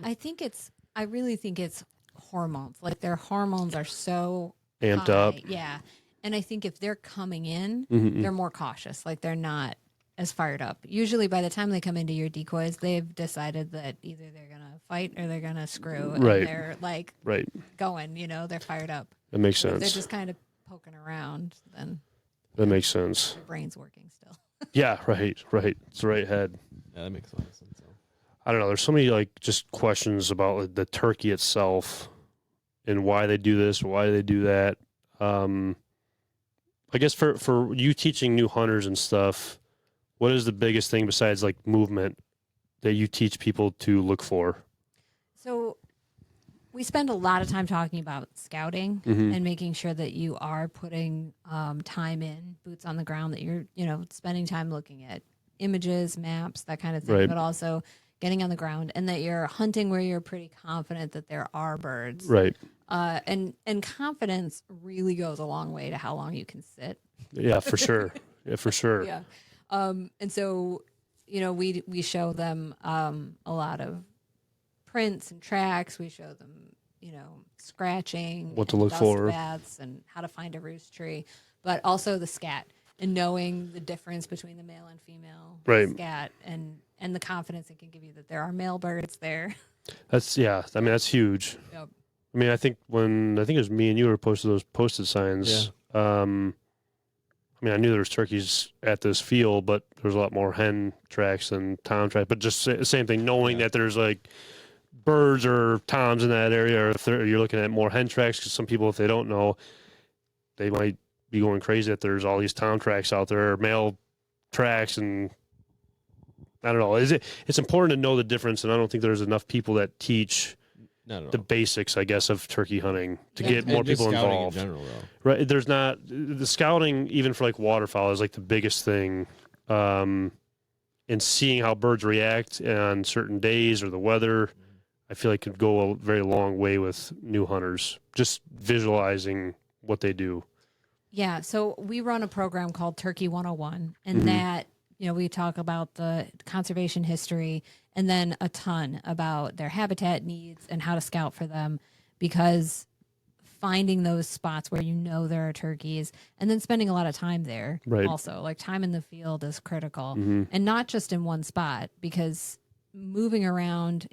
I really think it's hormones. Like their hormones are so Amped high. up. Yeah. And I think if they're coming in, Mm-hmm. they're more cautious. Like they're not as fired up. Usually by the time they come into your decoys, they've decided that either they're going to fight or they're going to screw. Right. And they're like Right. going, they're fired up. That makes If they're sense. just kind of poking around, then That makes sense. their brain's working still. Yeah, right. It's the right head. Yeah, that makes a lot of sense. I don't know. There's so many like just questions about like, the turkey itself and why they do this, why they do that. I guess for you teaching new hunters and stuff, what is the biggest thing besides like movement that you teach people to look for? So we spend a lot of time talking about scouting Mm-hmm. and making sure that you are putting time in, boots on the ground, that you're, spending time looking at images, maps, that kind of thing, Right. but also getting on the ground and that you're hunting where you're pretty confident that there are birds. Right. And confidence really goes a long way to how long you can sit. Yeah, for sure. Yeah, for sure. Yeah. And so, we show them a lot of prints and tracks. We show them, scratching, What to and look dust for. baths and how to find a roost tree, but also the scat and knowing the difference between the male and female Right. scat and the confidence it can give you that there are male birds there. That's that's huge. Yep. I mean, I think it was me and you were posted those posted signs. I mean, I knew there was turkeys at this field, but there's a lot more hen tracks than tom tracks. But just same thing, knowing that there's like birds or toms in that area, or if you're looking at more hen tracks, because some people, if they don't know, they might be going crazy that there's all these tom tracks out there, or male tracks, and I don't know. It's important to know the difference, and I don't think there's enough people that teach Not at the all. basics, I guess, of turkey hunting to Yeah. get more And just people scouting involved. in general, though. Right? There's not the scouting, even for like waterfowl, is like the biggest thing. And seeing how birds react on certain days or the weather, I feel like could go a very long way with new hunters. Just visualizing what they do. Yeah, so we run a program called Turkey 101, and Mhm. that, we talk about the conservation history and then a ton about their habitat needs and how to scout for them, because finding those spots where there are turkeys and then spending a lot of time there Right. also, like time in the field is critical, Mhm. and not just in one spot, because moving around,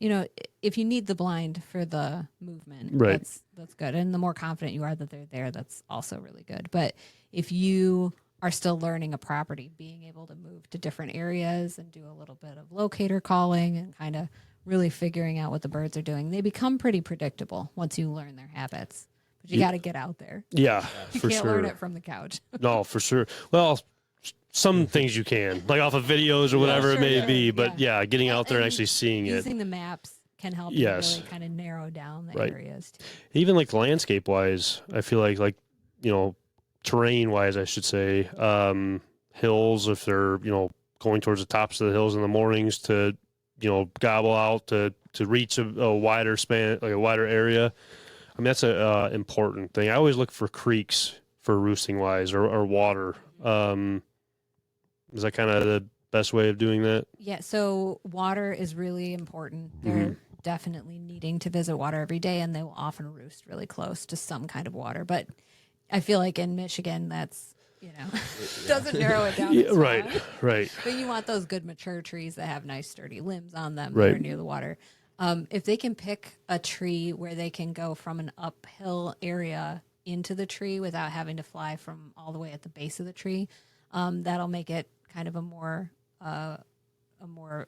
if you need the blind for the movement, Right. that's good. And the more confident you are that they're there, that's also really good. But if you are still learning a property, being able to move to different areas and do a little bit of locator calling and kind of really figuring out what the birds are doing, they become pretty predictable once you learn their habits. But you got to get out there. Yeah, You for can't sure. learn it from the couch. No, for sure. Well, some things you can, like off of videos or whatever sure, it may sure. be. But Yeah. getting out there and And actually seeing it. Using the maps can help Yes. you really kind of narrow down the Right. areas too. Even like landscape wise, I feel like terrain wise, I should say, hills, if they're going towards the tops of the hills in the mornings to gobble out to reach a wider span, like a wider area. I mean, that's a important thing. I always look for creeks for roosting wise, or water. Is that kind of the best way of doing that? Yeah, so water is really important. They're definitely needing to visit water every day, and they will often roost really close to some kind of water. But I feel like in Michigan, that's, doesn't narrow it down. as Right, far. right. But you want those good mature trees that have nice sturdy limbs on them Right. that are near the water. If they can pick a tree where they can go from an uphill area into the tree without having to fly from all the way at the base of the tree, that'll make it kind of a more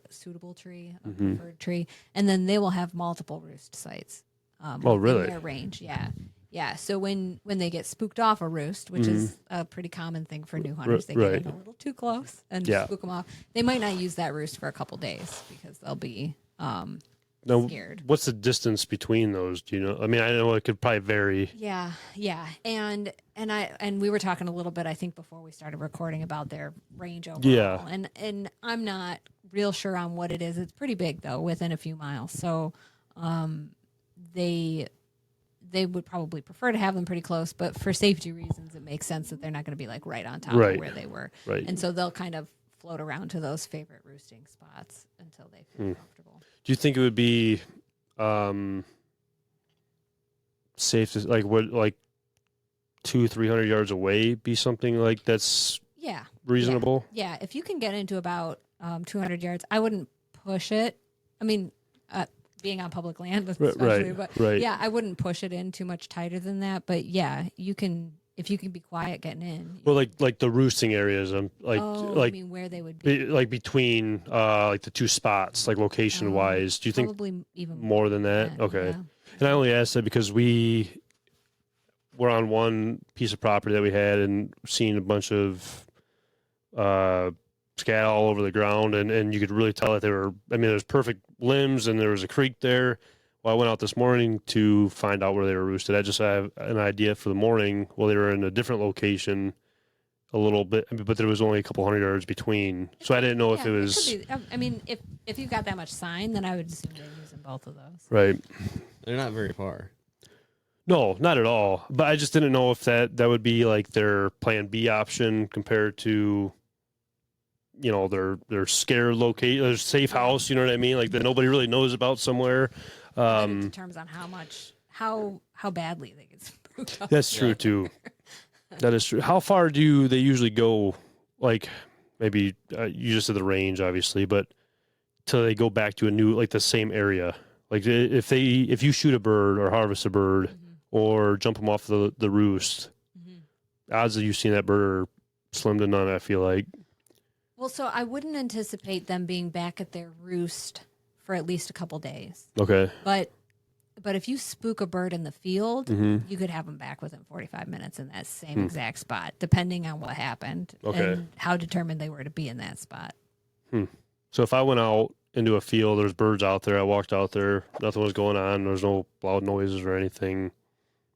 suitable tree, a preferred tree, and then they will have multiple roost sites. Oh, really? In their range, yeah. So when they get spooked off a roost, which is a pretty common thing for new hunters, they get in a little too close and Yeah. spook them off. They might not use that roost for a couple days because they'll be Now, scared. what's the distance between those? Do you know? I mean, I know it could probably vary. Yeah, and we were talking a little bit, I think, before we started recording about their range overall. Yeah. And I'm not real sure on what it is. It's pretty big though, within a few miles. So, they would probably prefer to have them pretty close, but for safety reasons, it makes sense that they're not going to be like right on top Right. of where they were. Right. And so they'll kind of float around to those favorite roosting spots until they feel comfortable. Do you think it would be safe to like 200-300 yards away be something like that's Yeah. reasonable? Yeah. If you can get into about 200 yards, I wouldn't push it. I mean, being on public land, especially, but yeah, I wouldn't push it in too much tighter than that. But yeah, you can, if you can be quiet getting in. Well, like the roosting areas, I mean, where they would like between like the two spots, like location wise. Do you think probably even more than that? Okay. Yeah. And I only asked that because we were on one piece of property that we had and seen a bunch of scat all over the ground, and you could really tell that they were, I mean, there's perfect limbs and there was a creek there. Well, I went out this morning to find out where they were roosted. I just have an idea for the morning. Well, they were in a different location a little bit, but there was only a couple hundred yards between. So I didn't know if it was... could be. I mean, if you've got that much sign, then I would assume they're using both of those. Right. They're not very far. No, not at all. But I just didn't know if that would be like their plan B option compared to, you know, their scared location, their safe house, you know what I mean? Like that nobody really knows about somewhere. In terms on how badly they get spooked up. That's true too. That is true. How far do they usually go? Like maybe you just said the range, obviously, but till they go back to a new, like the same area. Like if you shoot a bird or harvest a bird or jump them off the roost, odds of you seeing that bird are slim to none. I feel like. Well, so I wouldn't anticipate them being back at their roost for at least a couple days. Okay. But if you spook a bird in the field, you could have them back within 45 minutes in that same exact spot, depending on what happened and how determined they were to be in that spot. So if I went out into a field, there's birds out there, I walked out there, nothing was going on, there's no loud noises or anything.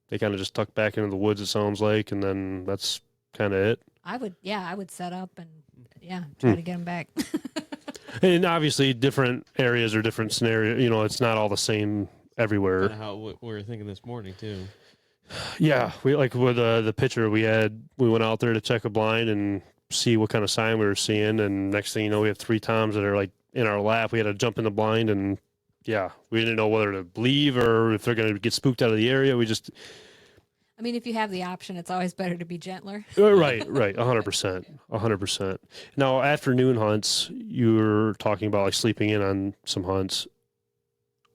They kind of just tuck back into the woods, it sounds like, and then that's kind of it. I would set up and try to get them back. And obviously different areas or different scenarios, you know, it's not all the same everywhere. Kind of how we were thinking this morning too. Yeah, we like with the picture we went out there to check a blind and see what kind of sign we were seeing, and next thing you know, we have 3 toms that are like in our lap. We had to jump in the blind, and yeah, we didn't know whether to leave or if they're going to get spooked out of the area. We just, I mean, if you have the option, it's always better to be gentler. right, 100%. Now, afternoon hunts, you were talking about like sleeping in on some hunts.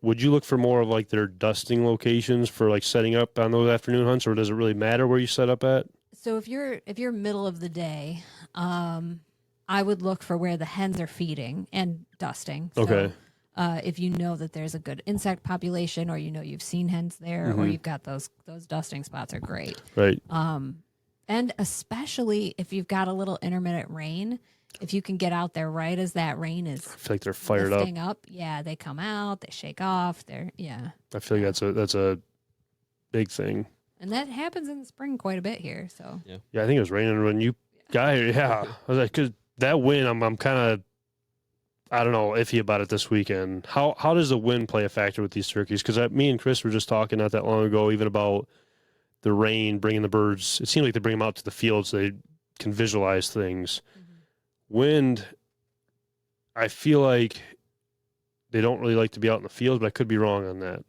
Would you look for more of like their dusting locations for like setting up on those afternoon hunts, or does it really matter where you set up at? So if you're middle of the day, I would look for where the hens are feeding and dusting. So, Okay. If you know that there's a good insect population, or you know you've seen hens there, or you've got those dusting spots are great. Right. And especially if you've got a little intermittent rain, if you can get out there right as that rain is I feel like they're fired up. lifting up, yeah, they come out, they shake off. I feel like that's a big thing. And that happens in the spring quite a bit here. So Yeah, I think it was raining when you got here. Yeah, I was like, 'cause that wind, I'm kind of, I don't know, iffy about it this weekend. How does the wind play a factor with these turkeys? Because me and Chris were just talking not that long ago, even about the rain bringing the birds. It seems like they bring them out to the field so they can visualize things. Wind, I feel like they don't really like to be out in the field, but I could be wrong on that.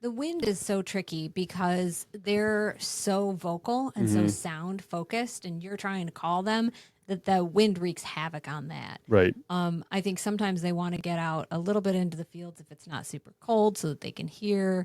the wind is so tricky because they're so vocal and so sound focused, and you're trying to call them, that the wind wreaks havoc on that. Right. I think sometimes they want to get out a little bit into the fields if it's not super cold so that they can hear.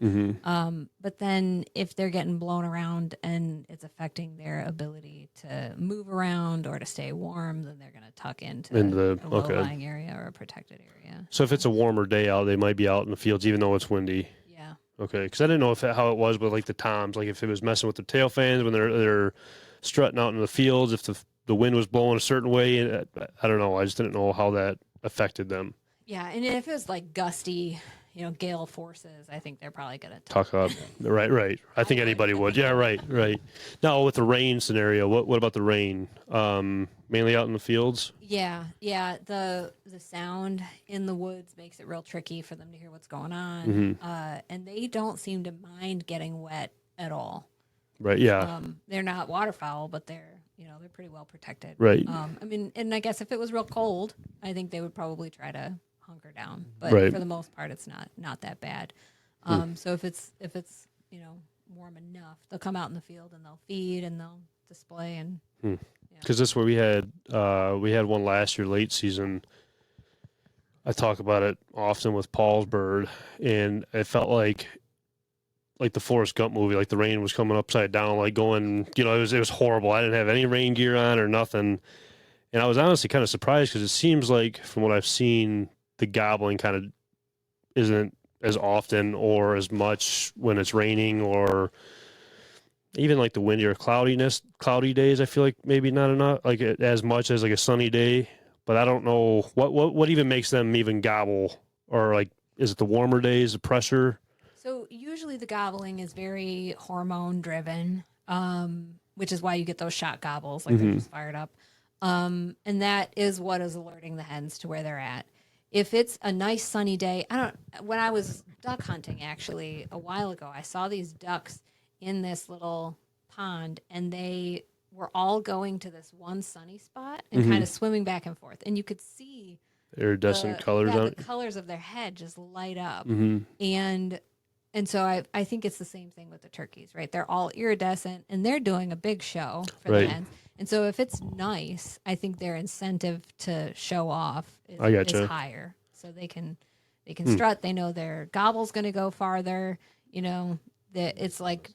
But then if they're getting blown around and it's affecting their ability to move around or to stay warm, then they're going to tuck into a low-lying area or a protected area. So if it's a warmer day out, they might be out in the fields even though it's windy. Yeah. Okay, because I didn't know how it was with like the toms, like if it was messing with their tail fans when they're strutting out in the fields, if the wind was blowing a certain way. I don't know. I just didn't know how that affected them. Yeah, and if it was like gusty, gale forces, I think they're probably going to Talk up. Right. I think anybody would. Yeah, right. Now with the rain scenario, what about the rain? Mainly out in the fields? Yeah. The sound in the woods makes it real tricky for them to hear what's going on. And they don't seem to mind getting wet at all. Right, yeah. They're not waterfowl, but they're pretty well protected. Right. I mean, and I guess if it was real cold, I think they would probably try to hunker down. But Right. for the most part, it's not that bad. So if it's warm enough, they'll come out in the field and they'll feed and they'll display and. Because this is where we had one last year late season. I talk about it often with Paul's bird, and it felt like the Forrest Gump movie, like the rain was coming upside down, like going, it was horrible. I didn't have any rain gear on or nothing, and I was honestly kind of surprised because it seems like from what I've seen, the gobbling kind of isn't as often or as much when it's raining or even like the windy or cloudy days. I feel like maybe not enough, like as much as like a sunny day. But I don't know what even makes them even gobble, or like is it the warmer days, the pressure? So usually the gobbling is very hormone driven, which is why you get those shot gobbles, like they're just fired up. And that is what is alerting the hens to where they're at. If it's a nice sunny day, when I was duck hunting actually a while ago, I saw these ducks in this little pond and they were all going to this one sunny spot and kind of swimming back and forth. And you could see Iridescent colors on the colors of their head just light up. And so I think it's the same thing with the turkeys, right? They're all iridescent and they're doing a big show for the hens. And so if it's nice, I think their incentive to show off is higher. So they can strut. They know their gobble's going to go farther. It's like,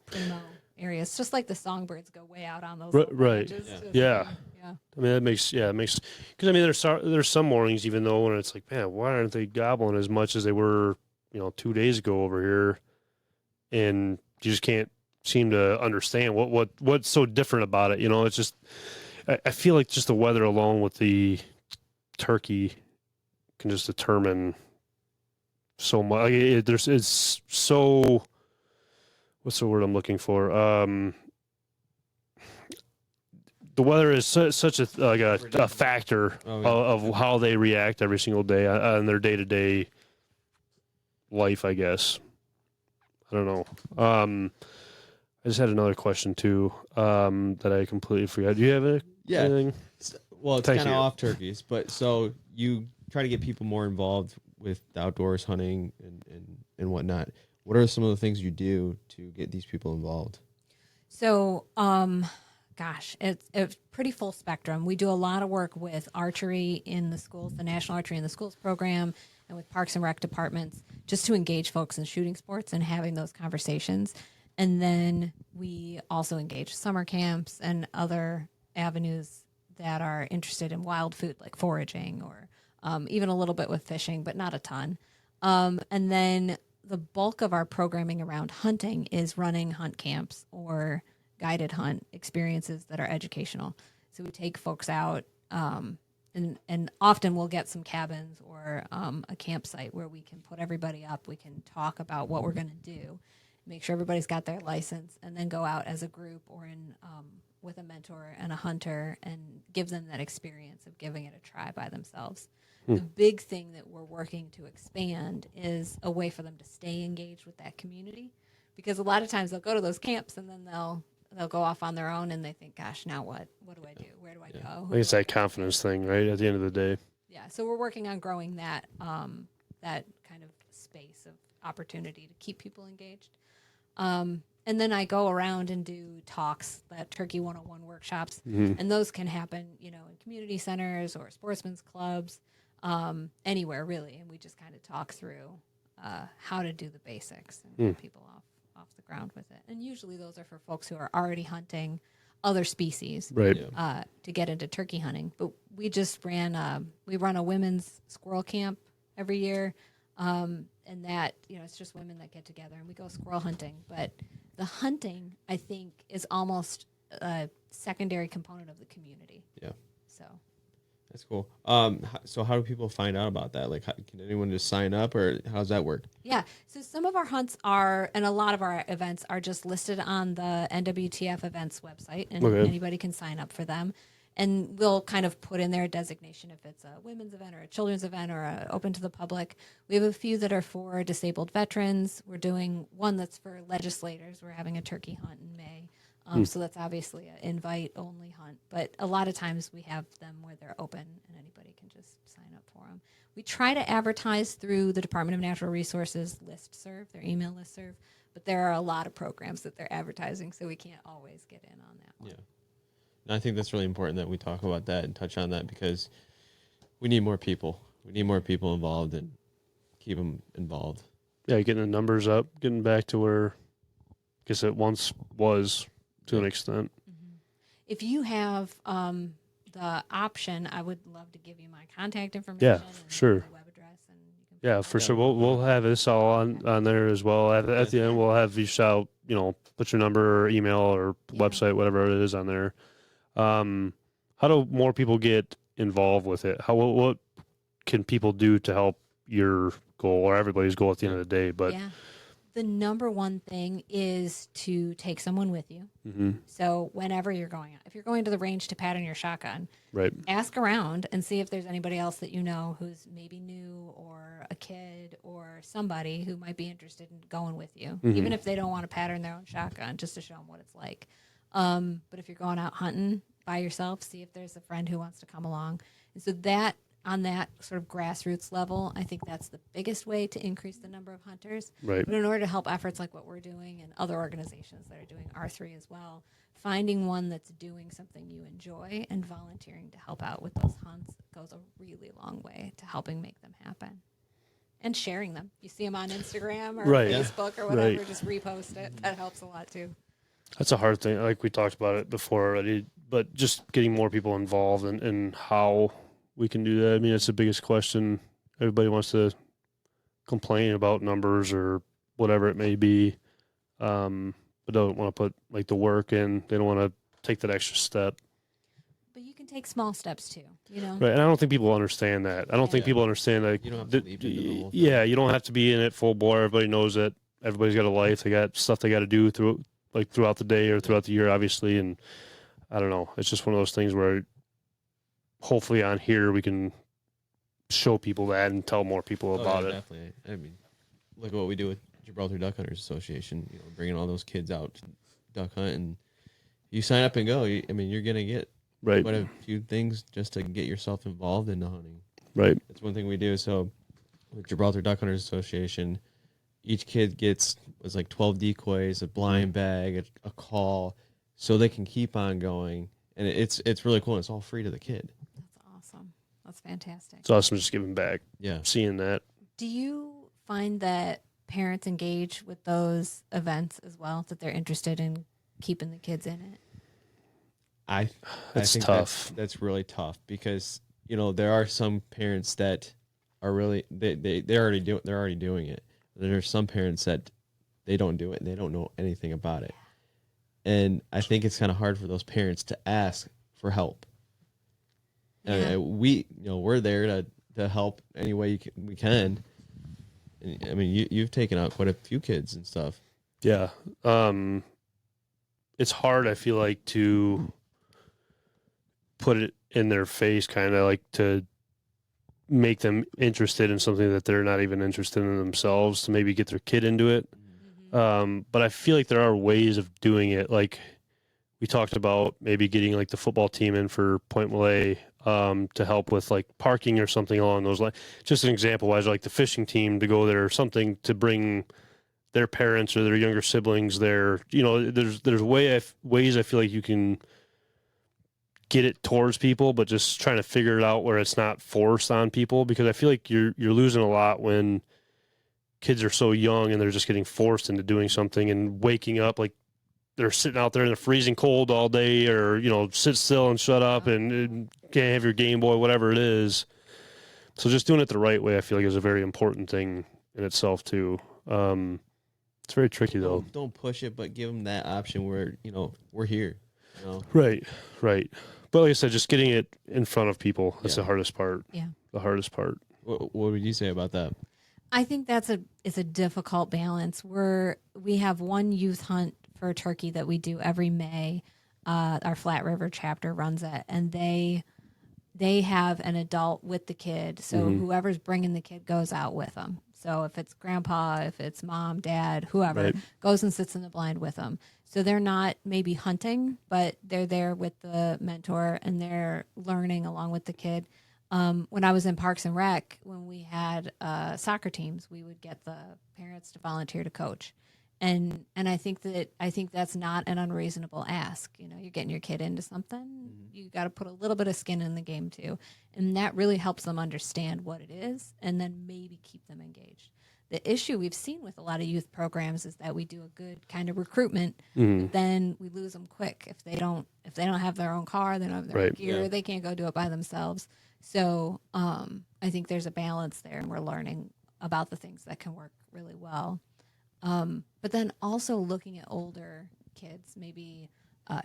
primo areas. Just like the songbirds go way out on those branches. Yeah. I mean, it makes because I mean, there's some mornings, even though when it's like, man, why aren't they gobbling as much as they were, 2 days ago over here? And you just can't seem to understand what's so different about it. It's just, I feel like just the weather alone with the turkey can just determine so much. Like it's so, what's the word I'm looking for? The weather is such a factor of how they react every single day on their day-to-day life, I guess. I don't know. I just had another question too that I completely forgot. Do you have anything? Well, it's kind of off turkeys, but so you try to get people more involved with the outdoors hunting and whatnot. What are some of the things you do to get these people involved? So, it's pretty full spectrum. We do a lot of work with archery in the schools, the National Archery in the Schools program, and with Parks and Rec departments, just to engage folks in shooting sports and having those conversations. And then we also engage summer camps and other avenues that are interested in wild food, like foraging, or even a little bit with fishing, but not a ton. And then the bulk of our programming around hunting is running hunt camps or guided hunt experiences that are educational. So we take folks out, and often we'll get some cabins or a campsite where we can put everybody up. We can talk about what we're going to do, make sure everybody's got their license, and then go out as a group or with a mentor and a hunter and give them that experience of giving it a try by themselves. The big thing that we're working to expand is a way for them to stay engaged with that community, because a lot of times they'll go to those camps and then they'll go off on their own and they think, gosh, now what do I do? Where do I go? I think it's that confidence thing, right? At the end of the day. Yeah. So we're working on growing that kind of space of opportunity to keep people engaged. And then I go around and do talks, that Turkey 101 workshops, and those can happen, in community centers or sportsmen's clubs, anywhere really. And we just kind of talk through how to do the basics and get people off the ground with it. And usually those are for folks who are already hunting other species, right? To get into turkey hunting. But we just run a women's squirrel camp every year, and that it's just women that get together and we go squirrel hunting. But the hunting, I think, is almost a secondary component of the community. Yeah. So. That's cool. So how do people find out about that? Like, can anyone just sign up, or how does that work? Yeah. So some of our hunts are, and a lot of our events are just listed on the NWTF events website, and Okay. anybody can sign up for them. And we'll kind of put in their designation if it's a women's event or a children's event or open to the public. We have a few that are for disabled veterans. We're doing one that's for legislators. We're having a turkey hunt in May. So that's obviously an invite-only hunt. But a lot of times we have them where they're open and anybody can just sign up for them. We try to advertise through the Department of Natural Resources listserv, their email listserv. But there are a lot of programs that they're advertising, so we can't always get in on that one. Yeah. And I think that's really important that we talk about that and touch on that, because we need more people. We need more people involved and keep them involved. Yeah, getting the numbers up, getting back to where I guess it once was to an extent. If you have the option, I would love to give you my contact information. Yeah, and sure. my web address, and you can Yeah, for sure. We'll have this all on there as well. At the end, we'll have you shout, put your number or email or website, whatever it is on there. How do more people get involved with it? What can people do to help your goal or everybody's goal at the end of the day? But yeah. The number one thing is to take someone with you. mm-hmm. So whenever you're going out, if you're going to the range to pattern your shotgun, Right. ask around and see if there's anybody else that you know who's maybe new or a kid or somebody who might be interested in going with you, even if they don't want to pattern their own shotgun, just to show them what it's like. But if you're going out hunting by yourself, see if there's a friend who wants to come along. And so that, on that sort of grassroots level, I think that's the biggest way to increase the number of hunters. Right. But in order to help efforts like what we're doing and other organizations that are doing R3 as well, finding one that's doing something you enjoy and volunteering to help out with those hunts goes a really long way to helping make them happen. And sharing them. You see them on Instagram or Right. Facebook or whatever, Right. just repost it. That helps a lot too. That's a hard thing. Like we talked about it before already, but just getting more people involved and how we can do that. I mean, it's the biggest question. Everybody wants to complain about numbers or whatever it may be, but don't want to put like the work in. They don't want to take that extra step. But you can take small steps too, Right, and I don't think people understand that. I don't think people understand that. You don't have to leap into the whole thing. Yeah, you don't have to be in it full bore. Everybody knows that. Everybody's got a life. They got stuff they got to do throughout the day or throughout the year, obviously. And I don't know. It's just one of those things where hopefully on here we can show people that and tell more people about it. Definitely. I mean, look at what we do with Gibraltar Duck Hunters Association. Bringing all those kids out to duck hunt, and you sign up and go. You're gonna get quite a few things just to get yourself involved in the hunting. Right. That's one thing we do. So with Gibraltar Duck Hunters Association, each kid gets 12 decoys, a blind bag, a call, so they can keep on going. And it's really cool. And it's all free to the kid. That's awesome. That's fantastic. It's awesome just giving back. Yeah. Seeing that. Do you find that parents engage with those events as well, that they're interested in keeping the kids in it? I It's think tough. That's really tough because there are some parents that are really they're already doing it. There are some parents that they don't do it and they don't know anything about it, and I think it's kind of hard for those parents to ask for help. Yeah. We're there to help any way we can. And, I mean, you've taken out quite a few kids and stuff. Yeah. It's hard, I feel like, to put it in their face, kind of like to make them interested in something that they're not even interested in themselves, to maybe get their kid into it. But I feel like there are ways of doing it. Like we talked about maybe getting like the football team in for Pointe Mouillee to help with like parking or something along those lines. Just an example, wise, like the fishing team to go there or something to bring their parents or their younger siblings there. There's ways I feel like you can get it towards people, but just trying to figure it out where it's not forced on people, because I feel like you're losing a lot when kids are so young and they're just getting forced into doing something and waking up like they're sitting out there in the freezing cold all day, or sit still and shut up and can't have your Game Boy, whatever it is. So just doing it the right way, I feel like, is a very important thing in itself too. It's very tricky though. Don't push it, but give them that option where we're here. Right. But like I said, just getting it in front of people, that's Yeah. the hardest part. Yeah. The hardest part. What would you say about that? I think it's a difficult balance. We have one youth hunt for turkey that we do every May. Our Flat River chapter runs it, and they have an adult with the kid. So whoever's bringing the kid goes out with them. So if it's grandpa, if it's mom, dad, whoever Right. goes and sits in the blind with them. So they're not maybe hunting, but they're there with the mentor and they're learning along with the kid. When I was in Parks and Rec, when we had soccer teams, we would get the parents to volunteer to coach. And I think that's not an unreasonable ask. You know, you're getting your kid into something, you got to put a little bit of skin in the game too, and that really helps them understand what it is, and then maybe keep them engaged. The issue we've seen with a lot of youth programs is that we do a good kind of recruitment, but then we lose them quick if they don't have their own car, they don't have their own Right. gear, Yeah. they can't go do it by themselves. So I think there's a balance there, and we're learning about the things that can work really well. But then also looking at older kids, maybe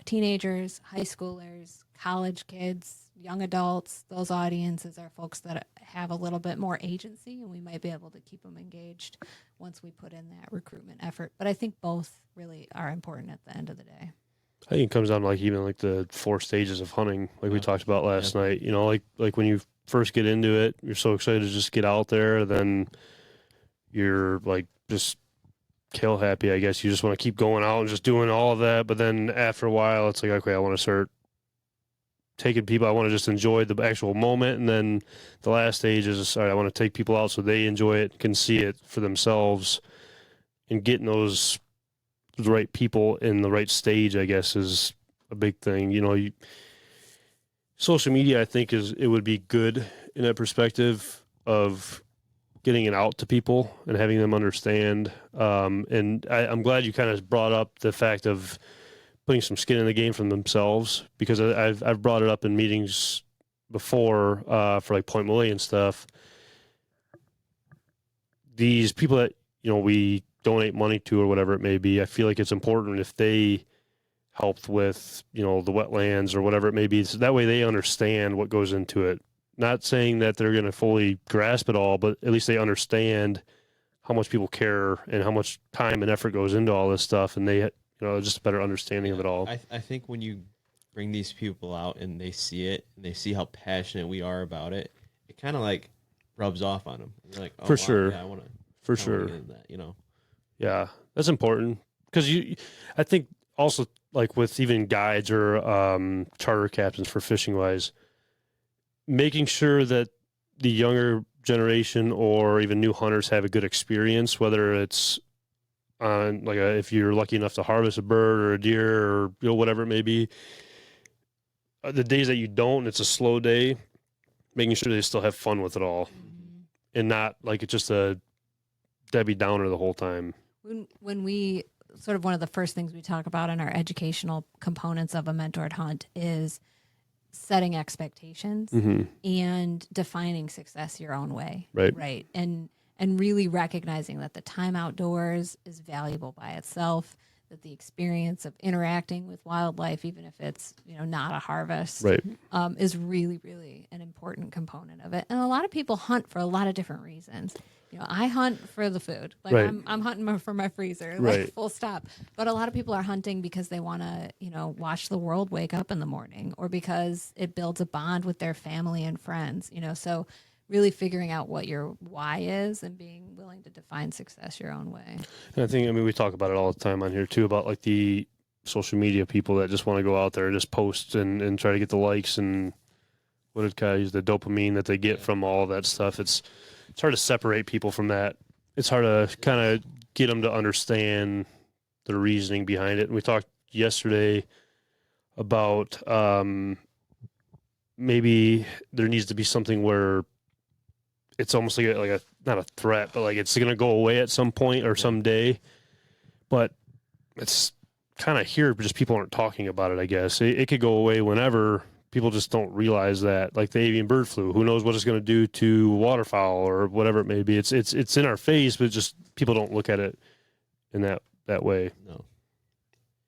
teenagers, high schoolers, college kids, young adults. Those audiences are folks that have a little bit more agency, and we might be able to keep them engaged once we put in that recruitment effort. But I think both really are important at the end of the day. I think it comes down to like even like the 4 stages of hunting, like we Yeah. talked about last night. You know, like when you first get into it, you're so excited to just get out there. Then you're like just kill happy, I guess. You just want to keep going out and just doing all of that. But then after a while, it's like, okay, I want to start taking people. I want to just enjoy the actual moment. And then the last stage is, all right, I want to take people out so they enjoy it, can see it for themselves, and getting those right people in the right stage, I guess, is a big thing. You know, social media, I think, it would be good in that perspective of getting it out to people and having them understand. And I'm glad you kind of brought up the fact of putting some skin in the game from themselves, because I've brought it up in meetings before for like Pointe Mouillee and stuff. These people that, you know, we donate money to or whatever it may be, I feel like it's important if they helped with, you know, the wetlands or whatever it may be. So that way they understand what goes into it. Not saying that they're going to fully grasp it all, but at least they understand how much people care and how much time and effort goes into all this stuff. And they, you know, just a better understanding of it all. I think when you bring these people out and they see it and they see how passionate we are about it, it kind of like rubs off on them. You're like, oh, For wow, sure. yeah, I want to. For sure. Get into that, you know. Yeah, that's important, because I think also like with even guides or charter captains for fishing wise, making sure that the younger generation or even new hunters have a good experience, whether it's on like if you're lucky enough to harvest a bird or a deer or, you know, whatever it may be. The days that you don't, it's a slow day, making sure they still have fun with it all and not like it's just a Debbie Downer the whole time. When we sort of one of the first things we talk about in our educational components of a mentored hunt is setting expectations and defining success your own way. Right. And really recognizing that the time outdoors is valuable by itself, that the experience of interacting with wildlife, even if it's, you know, not a harvest, Right. is really, really an important component of it. And a lot of people hunt for a lot of different reasons. You know, I hunt for the food. Like Right. I'm hunting for my freezer, like Right. full stop. But a lot of people are hunting because they want to, you know, watch the world wake up in the morning, or because it builds a bond with their family and friends, you know. So really figuring out what your why is and being willing to define success your own way. And I think, I mean, we talk about it all the time on here too, about like the social media people that just want to go out there and just post and try to get the likes and what did Kyle use, the dopamine that they get from all of that stuff. It's hard to separate people from that. It's hard to kind of get them to understand the reasoning behind it. And we talked yesterday about maybe there needs to be something where it's almost like a not a threat, but like it's going to go away at some point or someday. But it's kind of here, but just people aren't talking about it, I guess. It could go away whenever. People just don't realize that. Like the avian bird flu, who knows what it's going to do to waterfowl or whatever it may be. It's in our face, but just people don't look at it in that way. No.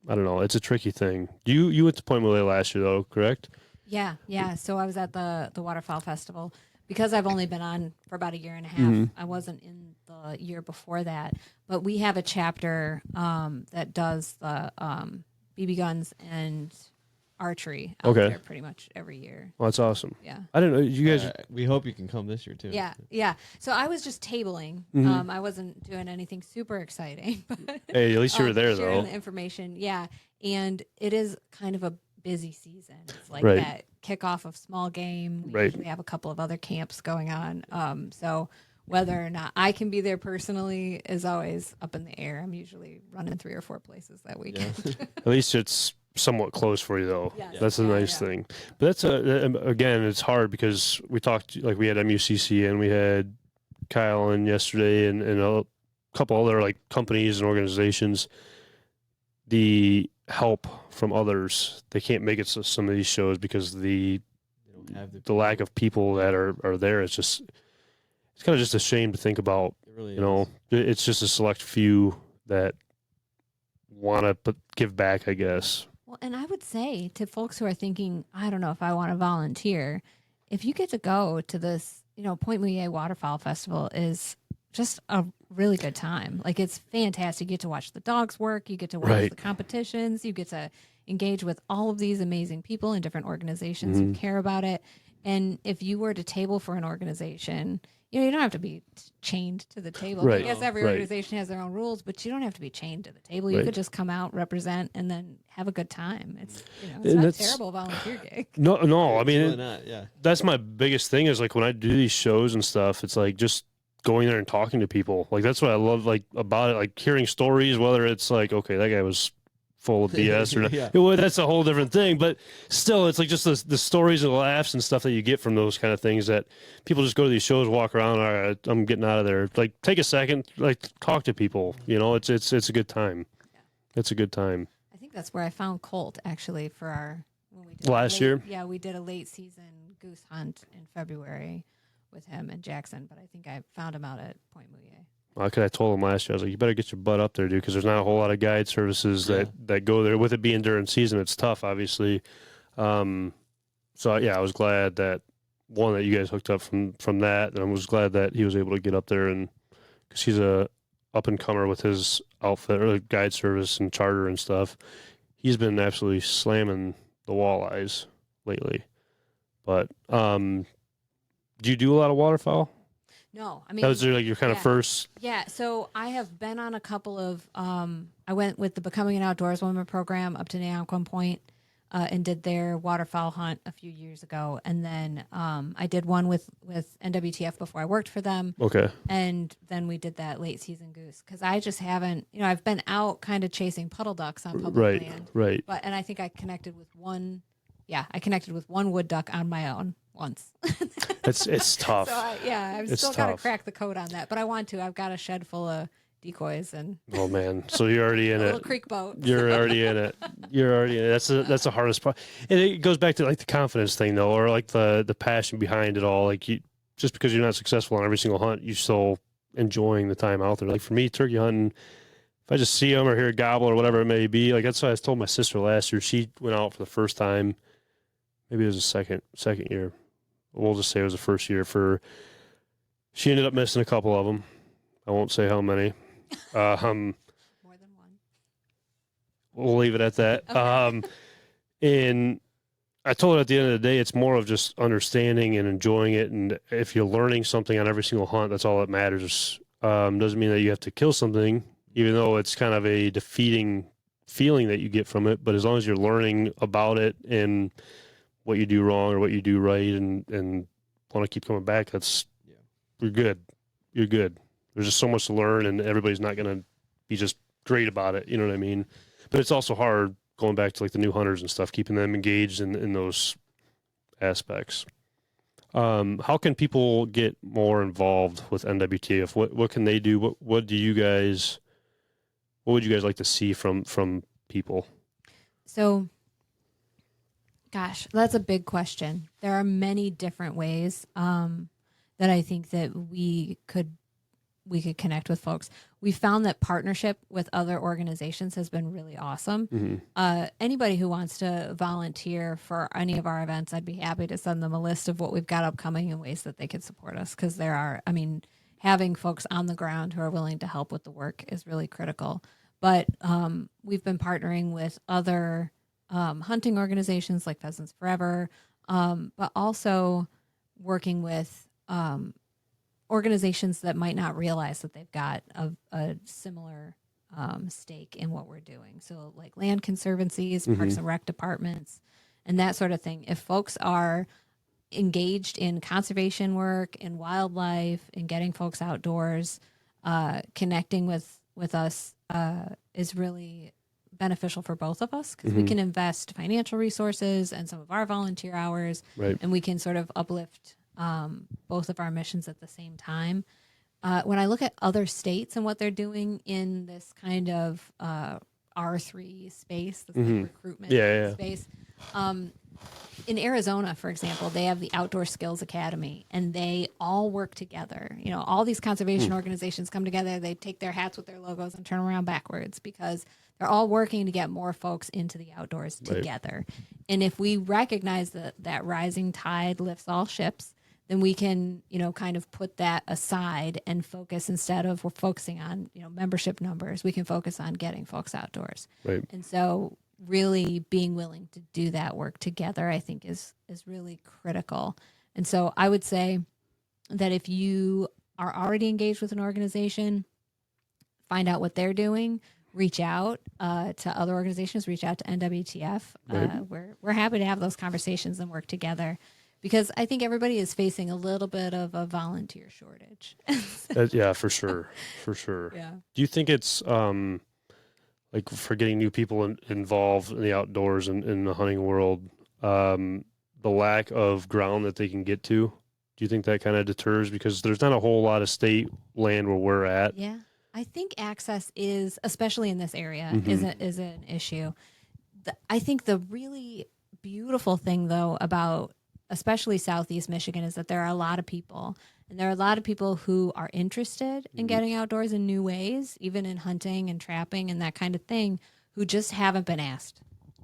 I don't know. It's a tricky thing. You went to Pointe Mouillee last year, though, correct? Yeah. So I was at the Waterfowl Festival because I've only been on for about a year and a half. I wasn't in the year before that, but we have a chapter that does the BB guns and archery out Okay. there pretty much every year. Well, that's awesome. Yeah. I didn't know you guys. We hope you can come this year too. Yeah. So I was just tabling. I wasn't doing anything super exciting. But, Hey, at least you were there sharing though. the information. Yeah. And it is kind of a busy season. It's like Right. that kickoff of small game. We Right. usually have a couple of other camps going on. So whether or not I can be there personally is always up in the air. I'm usually running 3 or 4 places that weekend. At least it's somewhat close for you though. Yes. That's a Yeah, nice yeah. thing. But that's again, it's hard because we talked like we had MUCC and we had Kyle in yesterday and a couple other like companies and organizations. The help from others, they can't make it to some of these shows because They don't have the lack of people that are there. It's just it's kind of just a shame to think about. It really You know, it's just a select few that want to give back, I guess. Well, and I would say to folks who are thinking, I don't know if I want to volunteer, if you get to go to this, Pointe Mouillee Waterfowl Festival is just a really good time. Like it's fantastic. You get to watch the dogs work, you get to watch Right. the competitions, you get to engage with all of these amazing people in different organizations who care about it. And if you were to table for an organization, you don't have to be chained to the table. Right, I guess every right. organization has their own rules, but you don't have to be chained to the table. You Right. could just come out, represent, and then have a good time. It's it's And not a that's- terrible volunteer gig. No, I mean, really not. Yeah. that's my biggest thing is like when I do these shows and stuff, it's like just going there and talking to people. Like that's what I love like about it, like hearing stories, whether it's like, okay, that guy was full of BS or not. Yeah. Well, that's a whole different thing. But still, it's like just the stories and the laughs and stuff that you get from those kind of things that people just go to these shows, walk around, all right, I'm getting out of there. Like take a second, like talk to people. It's a good time. It's a good time. I think that's where I found Colt actually for our when we did Last year? Yeah, we did a late season goose hunt in February with him and Jackson, but I think I found him out at Pointe Mouillee. Well, I told him last year, I was like, you better get your butt up there, dude, because there's not a whole lot of guide services that go there. With it being during season, it's tough, obviously. So, yeah, I was glad that, one, that you guys hooked up from that, and I was glad that he was able to get up there, and because he's a up-and-comer with his outfit, or guide service and charter and stuff. He's been absolutely slamming the walleyes lately. But do you do a lot of waterfowl? No, I mean That was like your kind of first... Yeah, so I have been on a couple of. I went with the Becoming an Outdoors Women program up to Naoquan Point and did their waterfowl hunt a few years ago, and then I did one with NWTF before I worked for them. Okay. And then we did that late season goose because I just haven't. I've been out kind of chasing puddle ducks on public land, Right. and I think I connected with one. Yeah, I connected with one wood duck on my own once. It's tough. So I've It's still got to tough. crack the code on that, but I want to. I've got a shed full of decoys and Oh man, so you're already in a little it. creek boat. You're already in it. You're already in it. That's the hardest part. And it goes back to like the confidence thing though, or like the passion behind it all. Like just because you're not successful on every single hunt, you're still enjoying the time out there. Like for me, turkey hunting, if I just see them or hear a gobble or whatever it may be, like that's what I told my sister last year. She went out for the first time. Maybe it was the second year. We'll just say it was the first year. She ended up missing a couple of them. I won't say how many. More than one. We'll leave it at that. Okay. And I told her at the end of the day, it's more of just understanding and enjoying it. And if you're learning something on every single hunt, that's all that matters. Doesn't mean that you have to kill something, even though it's kind of a defeating feeling that you get from it. But as long as you're learning about it and what you do wrong or what you do right and want to keep coming back, you're good. You're good. There's just so much to learn, and everybody's not going to be just great about it. You know what I mean? But it's also hard going back to like the new hunters and stuff, keeping them engaged in those aspects. How can people get more involved with NWTF? What can they do? What would you guys like to see from people? So, gosh, that's a big question. There are many different ways that I think that we could we could connect with folks. We found that partnership with other organizations has been really awesome. Anybody who wants to volunteer for any of our events, I'd be happy to send them a list of what we've got upcoming and ways that they could support us. Because there are, I mean, having folks on the ground who are willing to help with the work is really critical. But we've been partnering with other hunting organizations like Pheasants Forever, but also working with organizations that might not realize that they've got a similar stake in what we're doing. So like land conservancies, parks and rec departments, and that sort of thing. If folks are engaged in conservation work, in wildlife, in getting folks outdoors, connecting with us is really beneficial for both of us because we can invest financial resources and some of our volunteer hours, and we can sort of uplift both of our missions at the same time. When I look at other states and what they're doing in this kind of R3 space, this like recruitment space, in Arizona, for example, they have the Outdoor Skills Academy, and they all work together. You know, all these conservation organizations come together. They take their hats with their logos and turn them around backwards because they're all working to get more folks into the outdoors together. And if we recognize that rising tide lifts all ships, then we can, you know, kind of put that aside and focus, instead of we're focusing on, you know, membership numbers, we can focus on getting folks outdoors. And so really being willing to do that work together, I think is really critical. And so I would say that if you are already engaged with an organization, find out what they're doing, reach out to other organizations, reach out to NWTF. We're happy to have those conversations and work together, because I think everybody is facing a little bit of a volunteer shortage. Yeah, for sure. Yeah. Do you think it's like for getting new people involved in the outdoors and in the hunting world, the lack of ground that they can get to? Do you think that kind of deters, because there's not a whole lot of state land where we're at? Yeah, I think access is, especially in this area, is an issue. I think the really beautiful thing, though, about especially Southeast Michigan is that there are a lot of people, and there are a lot of people who are interested in getting outdoors in new ways, even in hunting and trapping and that kind of thing, who just haven't been asked.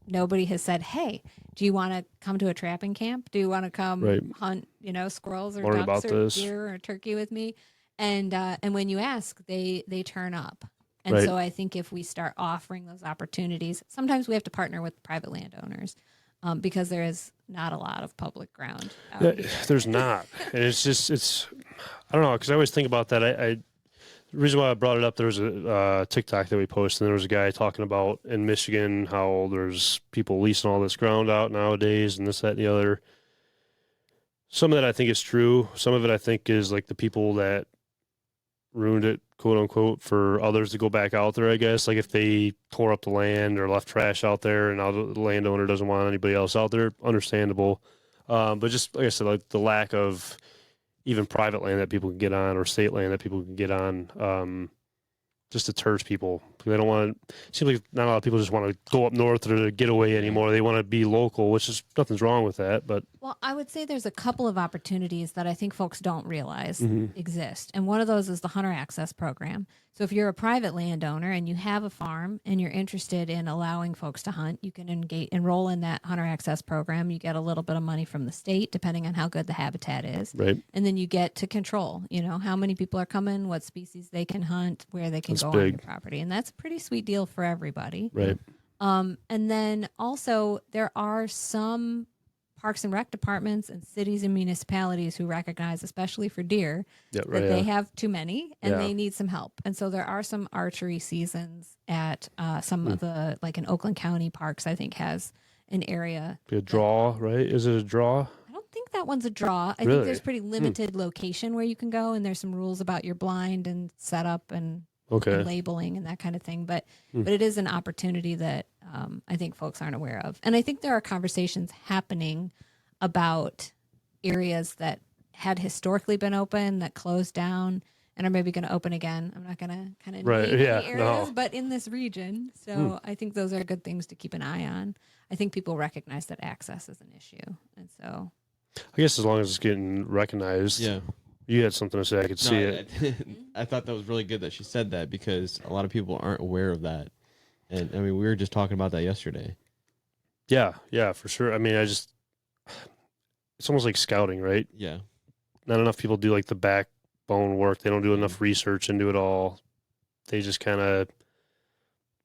Nobody has said, hey, do you want to come to a trapping camp? Do you want to come hunt, you know, squirrels or Learn ducks about or this. deer or turkey with me? And when you ask, they turn up. And so I think if we start offering those opportunities, sometimes we have to partner with private landowners because there is not a lot of public ground. There's not. And it's I don't know, because I always think about that. The reason why I brought it up, there was a TikTok that we posted, and there was a guy talking about in Michigan how there's people leasing all this ground out nowadays and this, that, and the other. Some of that I think is true. Some of it I think is like the people that ruined it, quote unquote, for others to go back out there, I guess. Like if they tore up the land or left trash out there and now the landowner doesn't want anybody else out there, understandable. But just like I said, like the lack of even private land that people can get on or state land that people can get on just deters people. They don't want to, it seems like not a lot of people just want to go up north or to get away anymore. They want to be local, which is nothing's wrong with that. But well, I would say there's a couple of opportunities that I think folks don't realize exist. And one of those is the Hunter Access Program. So if you're a private landowner and you have a farm and you're interested in allowing folks to hunt, you can enroll in that Hunter Access Program. You get a little bit of money from the state, depending on how good the habitat is. Right. And then you get to control, you know, how many people are coming, what species they can hunt, where they can go on your property. And that's a pretty sweet deal for everybody. Right. And then also there are some parks and rec departments and cities and municipalities who recognize, especially for deer, that they have too many and they need some help. And so there are some archery seasons at some of the, like in Oakland County parks, I think has an area. Be a draw, right? Is it a draw? I don't think that one's a draw. I think there's pretty limited location where you can go, and there's some rules about your blind and setup and labeling and that kind of thing. But it is an opportunity that I think folks aren't aware of. And I think there are conversations happening about areas that had historically been open that closed down and are maybe going to open again. I'm not going to kind of name any areas, but in this region. So I think those are good things to keep an eye on. I think people recognize that access is an issue. And so I guess as long as it's getting recognized. Yeah. You had something to say. I could see it. I thought that was really good that she said that because a lot of people aren't aware of that. And I mean, we were just talking about that yesterday. Yeah, for sure. I mean, it's almost like scouting, right? Yeah. Not enough people do like the backbone work. They don't do enough research into it all. They just kind of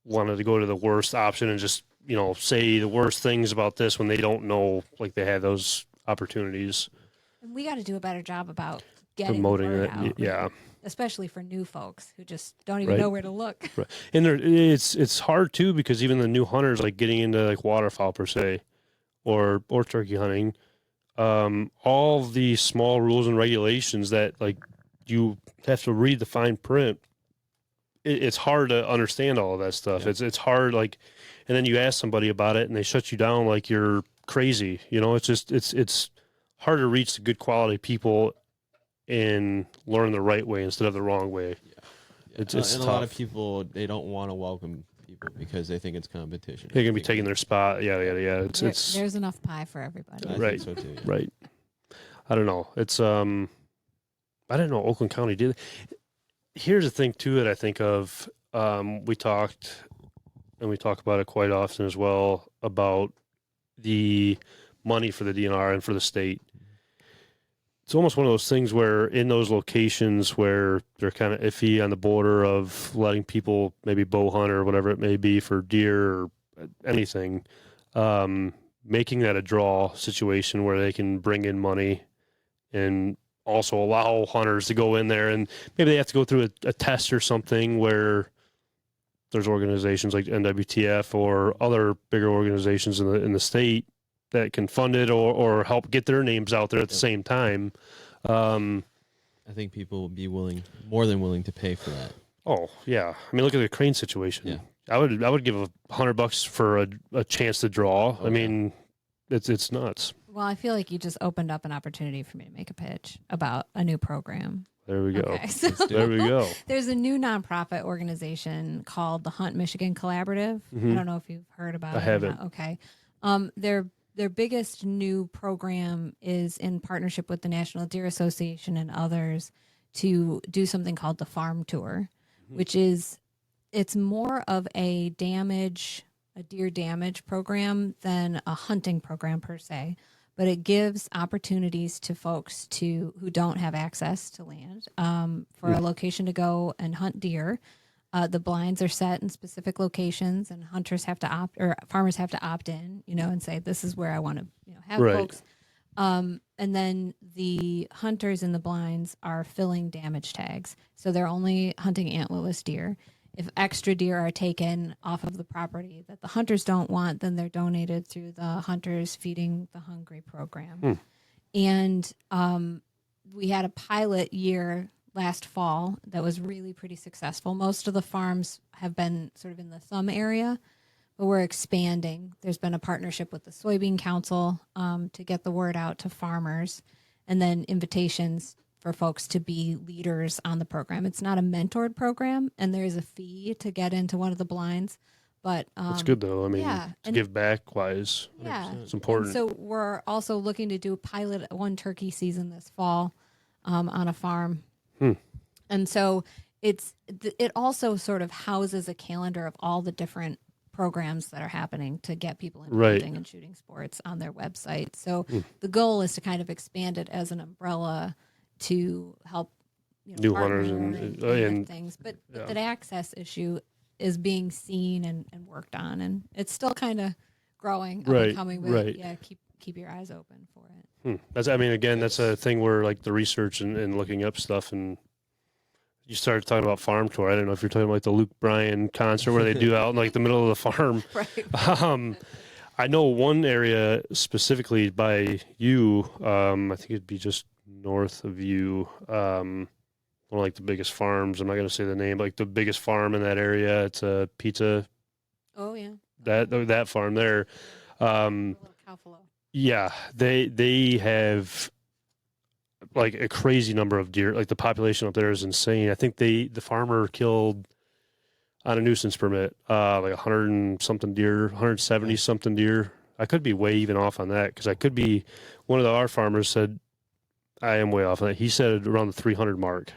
wanted to go to the worst option and just, say the worst things about this when they don't know, like they had those opportunities. And we got to do a better job about getting Promoting the word it, out, yeah. right? Especially for new folks who just don't even know where to look. Right. And it's hard too because even the new hunters, like getting into like waterfowl per se, or turkey hunting, all the small rules and regulations that like you have to read the fine print. It's hard to understand all of that stuff. Yeah. It's hard, like, and then you ask somebody about it and they shut you down like you're crazy. It's just it's hard to reach the good quality people and learn the right way instead of the wrong way. Yeah. It's and tough. a lot of people, they don't want to welcome people because they think it's competition. They're gonna be taking their spot. Yeah. There's enough pie for everybody. I Right. think so too. Yeah. Right. I don't know. It's I didn't know Oakland County did. Here's the thing too that I think of. We talked, and we talk about it quite often as well, about the money for the DNR and for the state. It's almost one of those things where in those locations where they're kind of iffy on the border of letting people maybe bow hunt or whatever it may be for deer or anything, making that a draw situation where they can bring in money and also allow hunters to go in there, and maybe they have to go through a test or something where there's organizations like NWTF or other bigger organizations in the state that can fund it or help get their names out there at the same time. I think people will be more than willing to pay for that. Oh yeah, I mean look at the crane situation. Yeah. I would give $100 for a chance to draw. Okay. I mean, it's nuts. Well, I feel like you just opened up an opportunity for me to make a pitch about a new program. There we go. Okay, so There we go. there's a new nonprofit organization called the Hunt Michigan Collaborative. Mhm. I don't know if you've heard about I it. haven't. Or not. Okay. Their biggest new program is in partnership with the National Deer Association and others to do something called the Farm Tour, which is it's more of a deer damage program than a hunting program per se. But it gives opportunities to folks who don't have access to land for a location to go and hunt deer. The blinds are set in specific locations, and hunters have to farmers have to opt in, and say this is where I want to, have Right. folks. And then the hunters in the blinds are filling damage tags, so they're only hunting antlerless deer. If extra deer are taken off of the property that the hunters don't want, then they're donated through the Hunters Feeding the Hungry program. And we had a pilot year last fall that was really pretty successful. Most of the farms have been sort of in the thumb area, but we're expanding. There's been a partnership with the Soybean Council to get the word out to farmers, and then invitations for folks to be leaders on the program. It's not a mentored program, and there is a fee to get into one of the blinds. But It's good though. I mean, yeah, to and- give back wise, yeah, it's important. And so we're also looking to do a pilot one turkey season this fall on a farm. And so it also sort of houses a calendar of all the different programs that are happening to get people into Right. hunting and shooting sports on their website. So the goal is to kind of expand it as an umbrella to help New hunters partner and different things. But yeah. that access issue is being seen and worked on, and it's still kind of growing, up and coming. But right. yeah, keep your eyes open for it. That's a thing where like the research and looking up stuff, and you started talking about farm tour. I don't know if you're talking about like the Luke Bryan concert where they do out in like the middle of the farm. Right. I know one area specifically by you. I think it'd be just north of you. One of like the biggest farms. I'm not going to say the name, but like the biggest farm in that area. It's a pizza. Oh yeah. That farm there. Little Cowflow. Yeah, they have like a crazy number of deer. Like the population up there is insane. I think the farmer killed on a nuisance permit like 100 and something deer, 170 something deer. I could be way even off on that because I could be one of our farmers said I am way off on that. He said around the 300 mark.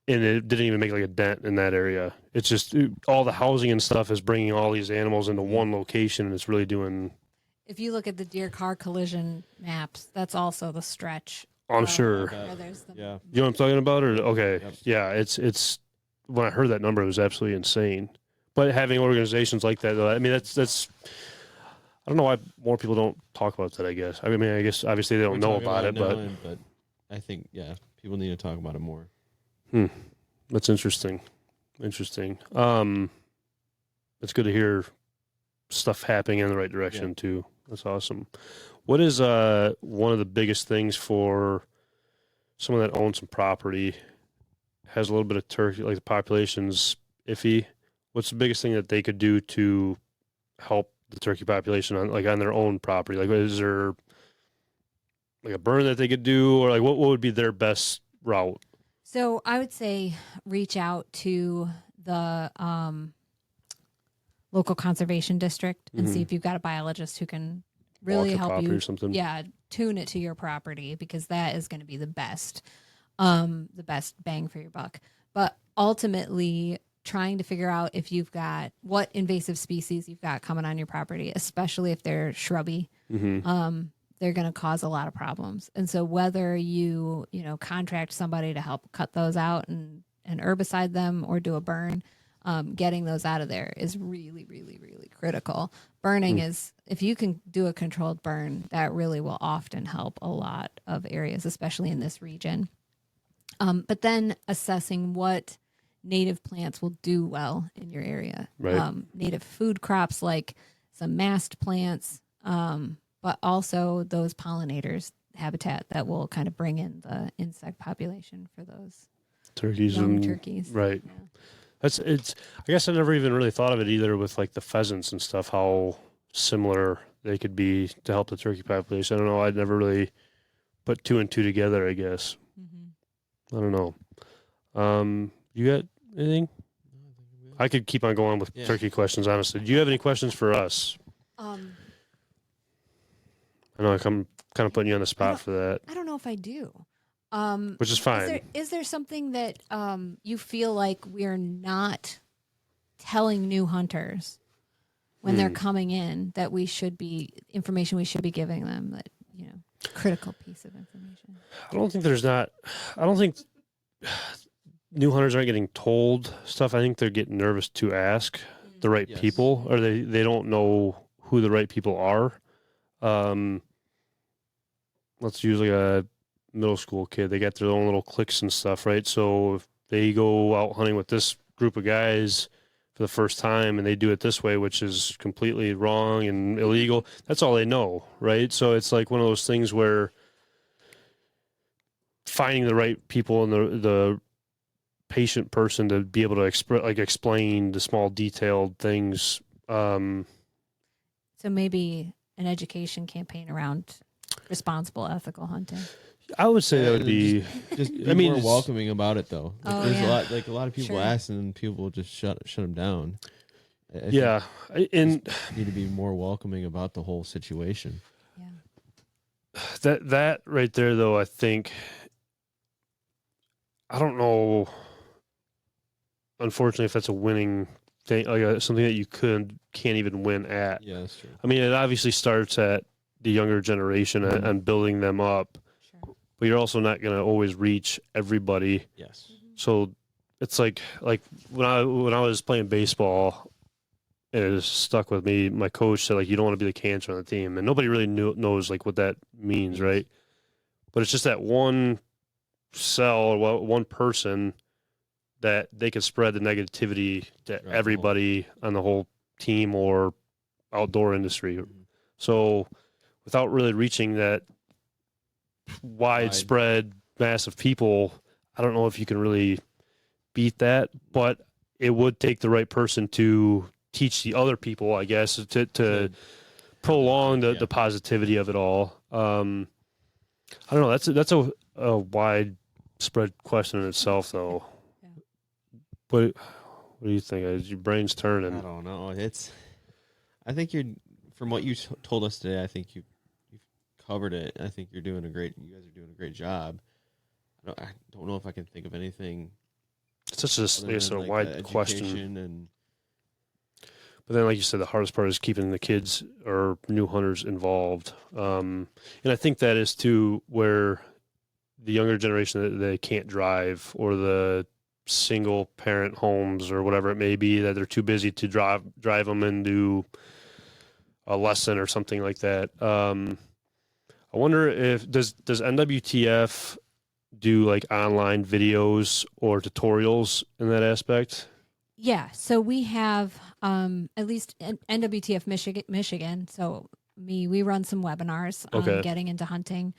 And it didn't even make like a dent in that area. It's just all the housing and stuff is bringing all these animals into one location, and it's really doing. If you look at the deer car collision maps, that's also the stretch. I'm sure. Where there's the, Yeah. You know what I'm talking about? Or okay, Yep. yeah. It's when I heard that number, it was absolutely insane. But having organizations like that, though, I mean, that's. I don't know why more people don't talk about that. I guess. I mean, I guess obviously they don't know about it, but I think people need to talk about it more. That's interesting. Interesting. It's good to hear stuff happening in the right direction too. That's awesome. What is one of the biggest things for someone that owns some property, has a little bit of turkey, like the population's iffy? What's the biggest thing that they could do to help the turkey population on their own property? Like, is there like a burn that they could do, or like what would be their best route? So I would say reach out to the local conservation district and see if you've got a biologist who can really help you. Or something. Yeah, tune it to your property, because that is going to be the best bang for your buck. But ultimately, trying to figure out if you've got what invasive species you've got coming on your property, especially if they're shrubby. They're going to cause a lot of problems. And so whether you contract somebody to help cut those out and herbicide them or do a burn, getting those out of there is really, really, really critical. Burning is, if you can do a controlled burn, that really will often help a lot of areas, especially in this region. But then assessing what native plants will do well in your area. Right. Native food crops like some mast plants, but also those pollinators habitat that will kind of bring in the insect population for those turkeys young and turkeys. Right. Yeah. I guess I never even really thought of it either with like the pheasants and stuff, how similar they could be to help the turkey population. I don't know. I'd never really put two and two together, I guess. I don't know. You got anything? I could keep on going with turkey questions, honestly. Do you have any questions for us? I know I'm kind of putting you on the spot for that. I don't know if I do. Which is fine. Is there something that you feel like we're not telling new hunters when they're coming in that we should be giving them, that critical piece of information? I don't think new hunters aren't getting told stuff. I think they're getting nervous to ask the right people, or they don't know who the right people are. Let's use like a middle school kid. They got their own little cliques and stuff, right? So if they go out hunting with this group of guys for the first time and they do it this way, which is completely wrong and illegal, that's all they know, right? So it's like one of those things where finding the right people and the patient person to be able to explain the small detailed things. So maybe an education campaign around responsible, ethical hunting. I would say that would be just be more welcoming about it, though. Like, there's a lot of people Sure. ask, and people just shut them down. I and need to be more welcoming about the whole situation. Yeah. that right there, though, I think, I don't know, unfortunately, if that's a winning thing, like something that you can't even win at. Yeah, that's true. I mean, it obviously starts at the younger generation and building them up, Sure. but you're also not going to always reach everybody. Yes. So it's like when I was playing baseball, it stuck with me. My coach said, like, you don't want to be the cancer on the team, and nobody really knows like what that means, right? But it's just that one cell or one person that they could spread the negativity to everybody on the whole team or outdoor industry. So without really reaching that widespread mass of people, I don't know if you can really beat that, but it would take the right person to teach the other people, I guess, to prolong the positivity of it all. I don't know. That's a widespread question in itself, though. Yeah. What do you think? Is your brain's turning? I don't know. I think from what you told us today, I think you've covered it. I think you guys are doing a great job. I don't know if I can think of anything. It's such a wide question. And But then, like you said, the hardest part is keeping the kids or new hunters involved. And I think that is too where the younger generation, they can't drive, or the single parent homes or whatever it may be, that they're too busy to drive them and do a lesson or something like that. I wonder if does NWTF do like online videos or tutorials in that aspect? Yeah, so we have at least NWTF Michigan. So we run some webinars on getting into hunting.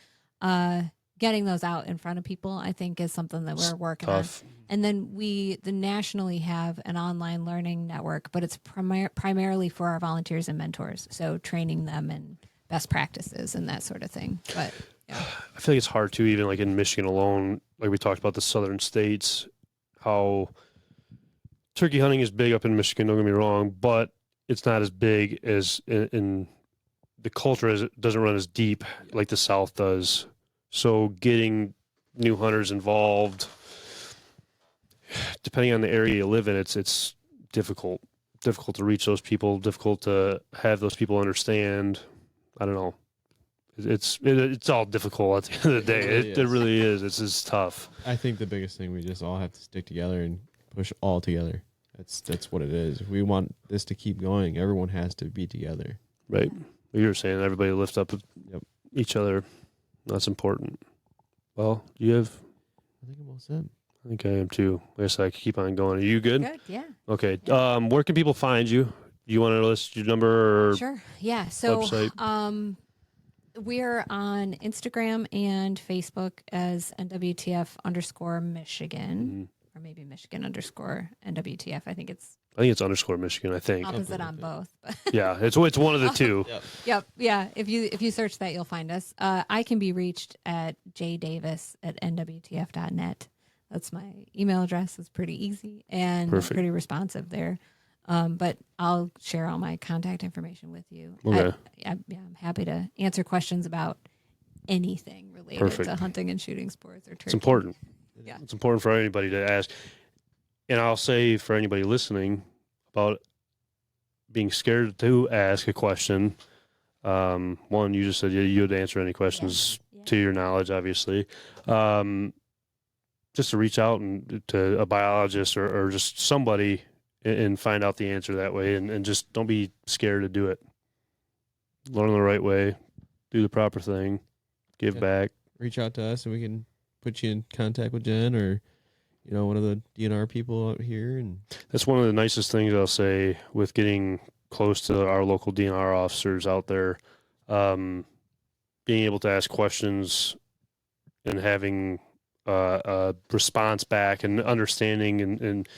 Getting those out in front of people, I think, is something that we're working on. And then we nationally have an online learning network, but it's primarily for our volunteers and mentors. So training them in best practices and that sort of thing. But yeah. I feel like it's hard too, even like in Michigan alone, like we talked about the southern states, how turkey hunting is big up in Michigan, don't get me wrong, but it's not as big as in the culture doesn't run as deep like the South does. So getting new hunters involved, depending on the area you live in, it's difficult to reach those people, difficult to have those people understand. I don't know. It's all difficult at the end of the day. It really is. It's just tough. I think the biggest thing, we just all have to stick together and push all together. That's what it is. If we want this to keep going, everyone has to be together. Right. You were saying everybody lift up each other. That's important. Well, you have... I think I'm all set. I think I am too. I guess I can keep on going. Are you good? Good, yeah. Okay. Yeah. Where can people find you? You want to list your number or Sure. Yeah. So website? We're on Instagram and Facebook as NWTF_Michigan, or maybe Michigan_NWTF. I think it's _Michigan. I think opposite on both. But yeah, it's one of the two. Yep. Yeah. If you search that, you'll find us. I can be reached at jdavis@nwtf.net. That's my email address. It's pretty easy and pretty responsive there. But I'll share all my contact information with you. Okay. I'm happy to answer questions about anything related to hunting and shooting sports or turkey. It's important. Yeah. It's important for anybody to ask. And I'll say for anybody listening about being scared to ask a question. One, you just said you'd answer any questions to your knowledge, obviously. Just to reach out and to a biologist or just somebody and find out the answer that way, and just don't be scared to do it. Learn the right way, do the proper thing, give back. Reach out to us and we can put you in contact with Jen or one of the DNR people out here. And that's one of the nicest things I'll say with getting close to our local DNR officers out there. Being able to ask questions and having a response back and understanding and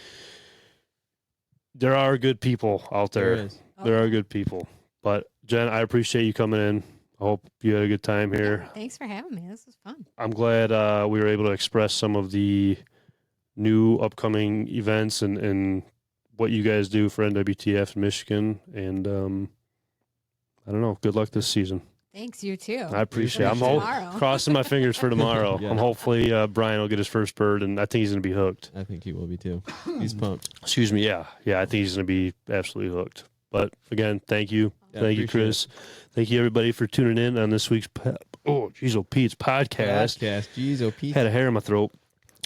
there are good people out there. There are good people. But Jen, I appreciate you coming in. I hope you had a good time here. Yeah, thanks for having me. This was fun. I'm glad we were able to express some of the new upcoming events and what you guys do for NWTF in Michigan. And I don't know. Good luck this season. Thanks, you too. I appreciate it. I'm crossing my fingers for tomorrow. I'm hopefully Brian will get his first bird, and I think he's going to be hooked. I think he will be too. He's pumped. Excuse me. Yeah. I think he's going to be absolutely hooked. But again, thank you. Thank you, Chris. Thank you, everybody, for tuning in on this week's Pete's podcast. Jeez, Pete. Had a hair in my throat.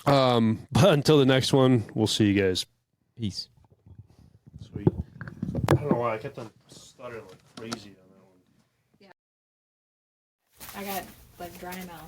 But until the next one, we'll see you guys. Peace. Sweet. I don't know why I kept on stuttering like crazy on that one. I got dry mouth.